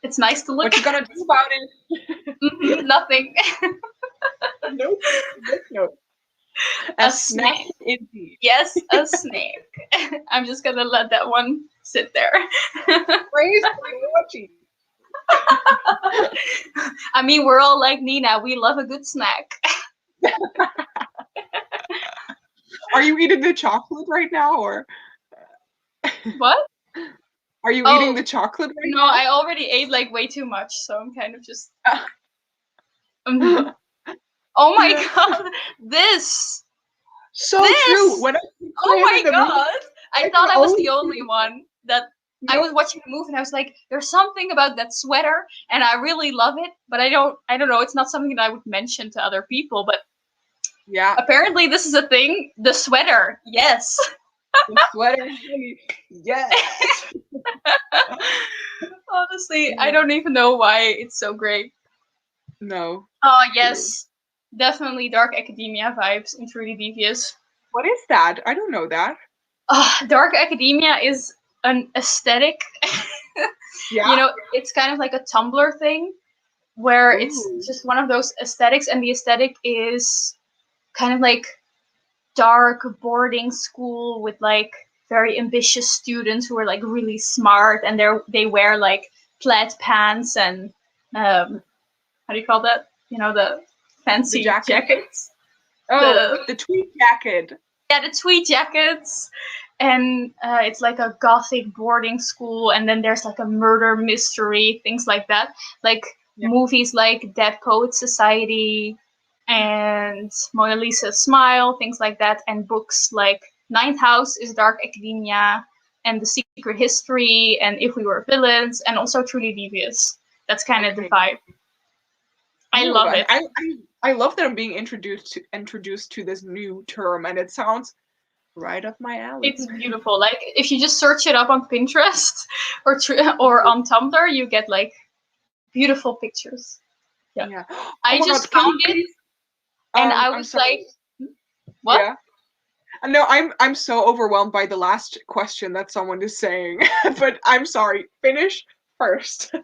it's nice to look What you at. gonna do about it? Nothing. Nope. Nope. A A snack snake. indeed. Yes, a snake. I'm just gonna let that one sit there. Praise the I mean, we're all like Nina. We love a good snack. Are you eating the chocolate right now, or What? are you Oh, eating the chocolate right no, I already ate like way too much, so I'm kind of just. now? Oh my god, this. So true. This. When I Oh played my in the movie, god. I I thought can I was the only only one that. I Nope. was watching the movie and I was like, there's something about that sweater and I really love it, but I don't know, it's not something that I would mention to other people, but Yeah, apparently this is a thing. The sweater, yes. the sweater, honey. Yes. Honestly, I don't even know why it's so great. No. Oh yes, definitely Dark Academia vibes in Truly Devious. What is that? I don't know that. Dark Academia is an aesthetic. Yeah. You know, it's kind of like a Tumblr thing where it's Ooh. just one of those aesthetics, and the aesthetic is kind of like dark boarding school with like very ambitious students who are like really smart, and they wear like plaid pants and how do you call that? You know, the fancy jackets. Oh, the tweed jacket. Yeah, the tweed jackets. And it's like a gothic boarding school, and then there's like a murder mystery, things like that. Like movies like Dead Poets Society and Mona Lisa's Smile, things like that, and books like Ninth House is Dark Academia, and The Secret History, and If We Were Villains, and also Truly Devious. That's kind of the vibe. I love it. I love that I'm being introduced to this new term, and it sounds right up my alley. It's beautiful. Like if you just search it up on Pinterest or on Tumblr, you get like beautiful pictures. Yeah. I just found it, and I was like, "What?" Yeah. No, I'm so overwhelmed by the last question that someone is saying, but I'm sorry. Finish first.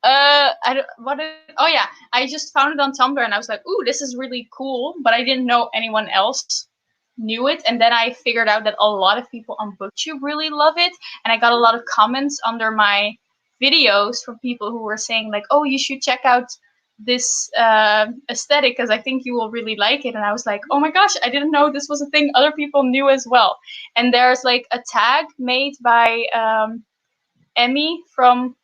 I don't, what? Oh yeah, I just found it on Tumblr, and I was like, "Ooh, this is really cool," but I didn't know anyone else knew it, and then I figured out that a lot of people on BookTube really love it, and I got a lot of comments under my videos from people who were saying like, "Oh, you should check out this aesthetic because I think you will really like it." And I was like, "Oh my gosh, I didn't know this was a thing other people knew as well." And there's like a tag made by Emmy from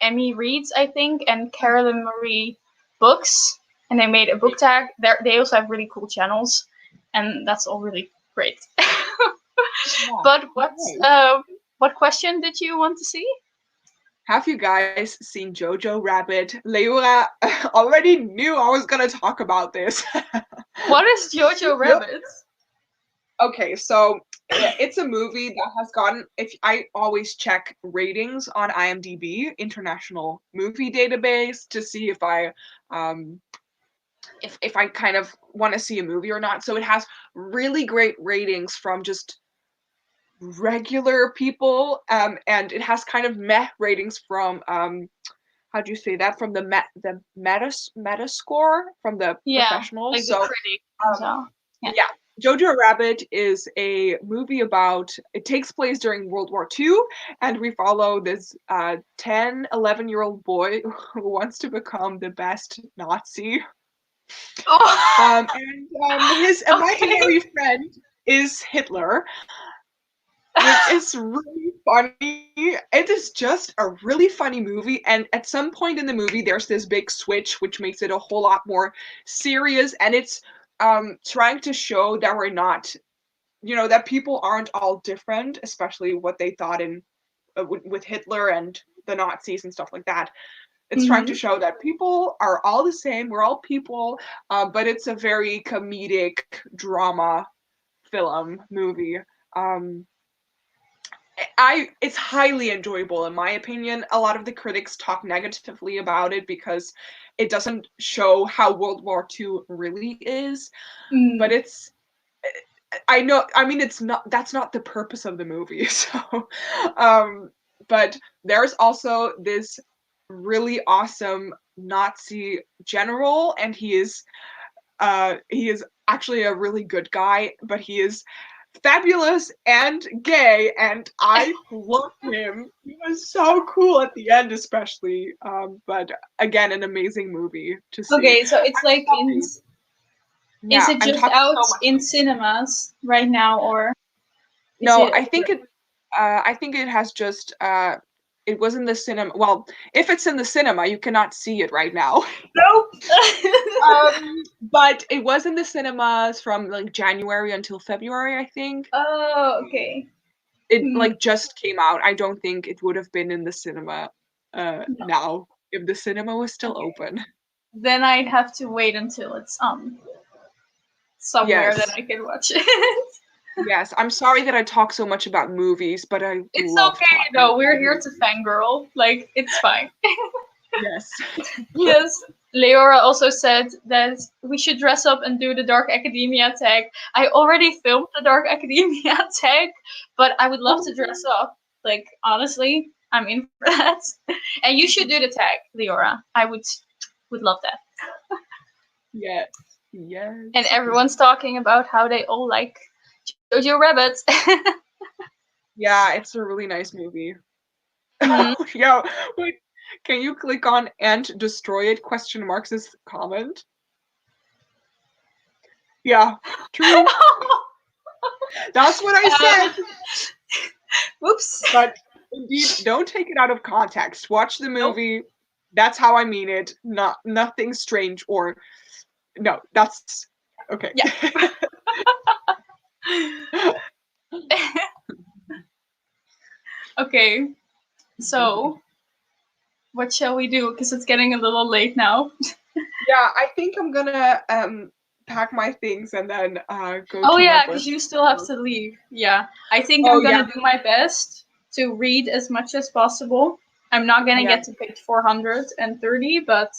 Emmy Reads, I think, and Carolyn Marie Books, and they made a book tag. They also have really cool channels, and that's all really great. But what question did you want to see? Have you guys seen Jojo Rabbit? Leila already knew I was gonna talk about this. What is Jojo Rabbit? Okay, so it's a movie that has gotten. If I always check ratings on IMDb, International Movie Database, to see if I if I kind of want to see a movie or not. So it has really great ratings from just regular people, and it has kind of meh ratings from how do you say that, from the meta score from the professionals. Like the critics. Yeah. Jojo Rabbit is a movie about, it takes place during World War II, and we follow this 10, 11-year-old boy who wants to become the best Nazi. And his imaginary friend is Hitler, which is really funny. It is just a really funny movie, and at some point in the movie, there's this big switch, which makes it a whole lot more serious, and it's trying to show that we're not, that people aren't all different, especially what they thought in with Hitler and the Nazis and stuff like that. It's trying to show that people are all the same. We're all people, but it's a very comedic drama film movie. it's highly enjoyable in my opinion. A lot of the critics talk negatively about it because it doesn't show how World War II really is, but Mm. I know, I mean, that's not the purpose of the movie. So, um, but there's also this really awesome Nazi general, and he is actually a really good guy, but he is fabulous and gay, and I love him. He was so cool at the end, especially. But again, an amazing movie to see. Okay, so it's like in. Sorry. Is Yeah, it I'm just talking out so much. in cinemas right now, or is No, it? I think it has just it was in the cinema. Well, if it's in the cinema, you cannot see it right now. Nope. But it was in the cinemas from like January until February, I think. Oh, okay. It Hmm. like just came out. I don't think it would have been in the cinema No. now if the cinema was still Okay. open. Then I'd have to wait until it's somewhere that Yes. I can watch it. Yes. I'm sorry that I talk so much about movies, but I It's love okay talking though. about We're here to movies. fangirl. Like it's fine. Yes. Yes. Leora also said that we should dress up and do the Dark Academia tag. I already filmed the Dark Academia tag, but I would love to dress up. Like honestly, I'm in for that. And you should do the tag, Leora. I would love that. Yes. Yes. And everyone's talking about how they all like Jojo Rabbit. Yeah, it's a really nice movie. Mhm. Yo, wait, can you click on and destroy it? Question marks this comment. Yeah, true. That's what I Uh, said. whoops. But indeed, don't take it out of context. Watch the Nope. movie. That's how I mean it. Not nothing strange or no, that's okay. Yeah. Okay. So, what shall we do? Because it's getting a little late now. Yeah, I think I'm gonna pack my things and then go Oh to my yeah, because you boyfriend's still have house. to leave. Yeah. I think Oh I'm yeah, gonna do my best to read as much as possible. I'm not gonna yeah. get to page 430, but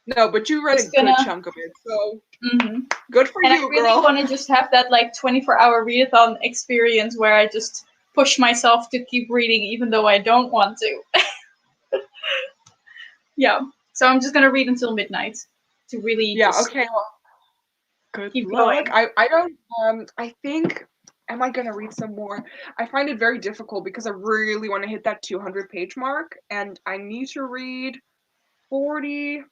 No, but you read a just good gonna. chunk of it, so Hmm. good for And I you, really girl. want to just have that like 24-hour readathon experience where I just push myself to keep reading even though I don't want to. Yeah. So I'm just gonna read until midnight to really Yeah, just okay, well, good keep luck. going. I don't I think am I gonna read some more? I find it very difficult because I really want to hit that 200 page mark and I need to read 40.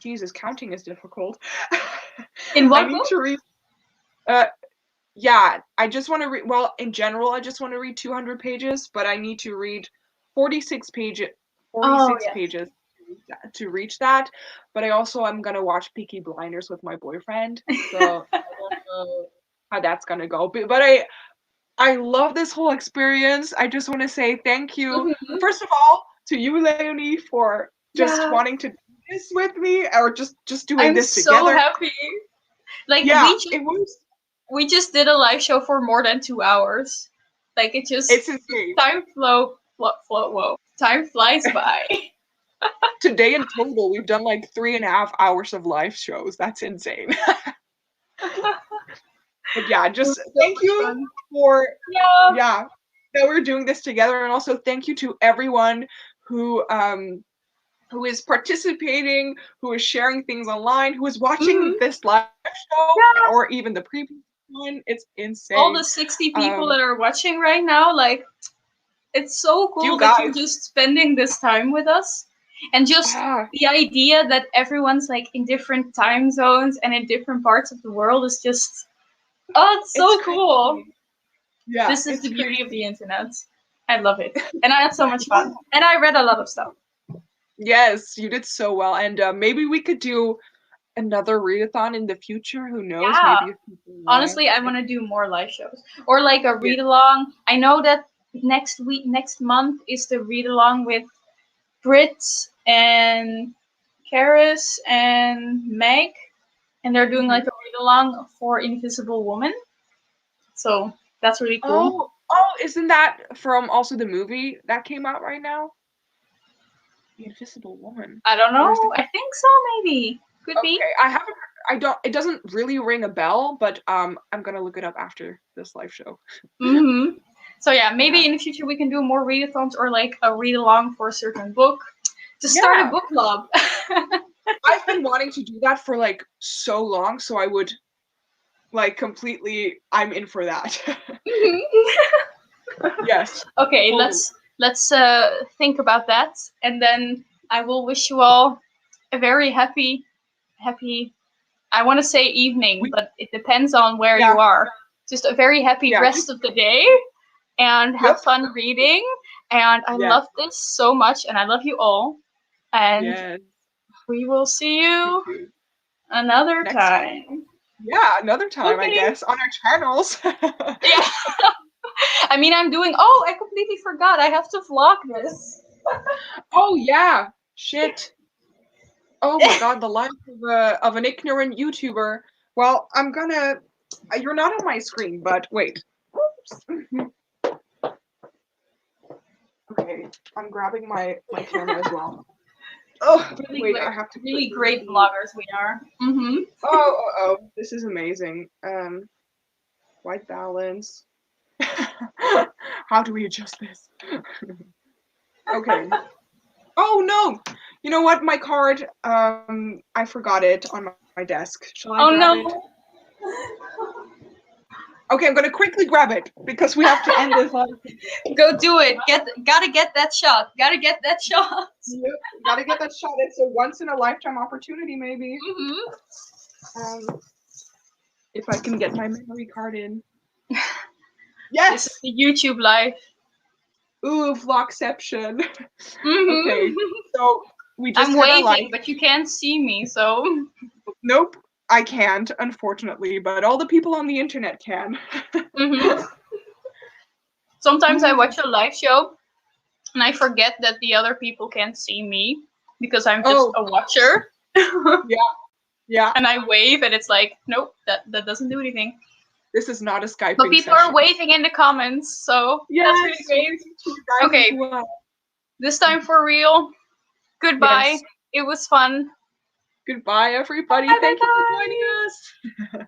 Jesus, counting is difficult. In I one need book? to read uh yeah, I just want to read well, in general I just want to read 200 pages, but I need to read 46 pages Oh 46 yeah. pages to reach that. But I also am gonna watch Peaky Blinders with my boyfriend, so I don't know how that's gonna go. But I love this whole experience. I just want to say thank you, Mhm. first of all, to you, Leonie, for just Yeah. wanting to do this with me, or just doing I'm this so together. happy. Like Yeah, it was. we just did a live show for more than 2 hours. Like it just It's insane. time whoa. Time flies by. Today in total, we've done like 3.5 hours of live shows. That's insane. But yeah, It was just so thank much you fun. for Yeah. yeah that we're doing this together, and also thank you to everyone who is participating, who is sharing things online, who is watching Mhm. this live show Yeah. or even the previous one. It's All the insane. 60 people Um, that are watching right now, like it's so you cool that you're guys, just spending this time with us. And just ah, the idea that everyone's like in different time zones and in different parts of the world is just, oh, it's it's so cool. crazy. Yeah, This is it's the beauty of the crazy. internet. I love it. And I had so much Well, fun. And I read a lot of stuff. yes, you did so well, and maybe we could do another readathon in the future. Who knows? Yeah. Maybe if people, Honestly, I want to do more live shows. Or like a yeah. read along. I know that next month is the read along with Brit and Karis and Meg. And they're doing Mhm. like a read along for Invisible Woman. So that's really cool. Oh, Oh, isn't that from also the movie that came out right now? The Invisible Woman. I don't Or is know. it... I think so, maybe. Could be. Okay, I haven't. I don't. It doesn't really ring a bell, but I'm gonna look it up after this live show. Mm-hmm. So yeah, maybe Yeah. in the future we can do more readathons or like a read along for a certain book. To start a Yeah. book club. I've been wanting to do that for like so long, so I would like completely. I'm in for that. Yes. Okay, Totally. let's think about that, and then I will wish you all a very happy. I want to say evening, We, but it depends on where yeah. you are. Just a very happy Yeah. rest of the day, and have Yep. fun reading. And I Yeah. love this so much, and I love you all. And Yes. we will see you You too. another Next. time. Yeah, another time, I Okay. guess, on our channels. Yeah. I mean, I'm doing. Oh, I completely forgot. I have to vlog this. Oh yeah. Shit. Oh my god, the life of an ignorant YouTuber. Well, I'm gonna. You're not on my screen, but wait. Oops. Okay, I'm grabbing my camera as well. Oh, wait, I have to Really quickly great see. vloggers we are. Mm-hmm. Oh, this is amazing. White balance. How do we adjust this? Okay. Oh no! You know what? My card. I forgot it on my desk. Shall I Oh grab it? no! Okay, I'm gonna quickly grab it because we have to end this live. Go do it. Gotta get that shot. Gotta get that shot. Yep, gotta get that shot. It's a once in a lifetime opportunity, maybe. Mm-hmm. If I can get my memory card in. This is Yes. the YouTube life. Ooh, vlogception. Okay, Mm-hmm. so we just I'm had our waving, live. but you can't see me, so. Nope, I can't, unfortunately, but all the people on the internet can. Mm-hmm. Sometimes I watch a live show and I forget that the other people can't see me because I'm just Oh, a watcher. yeah, yeah. And I wave and it's like, nope, that doesn't do anything. This is not a But Skyping people are session. waving in the comments, so that's really Yes, great. waving to you guys as Okay, well. this time for real. Goodbye. Yes. It was fun. Goodbye, everybody. Bye bye Thank you for bye. joining us.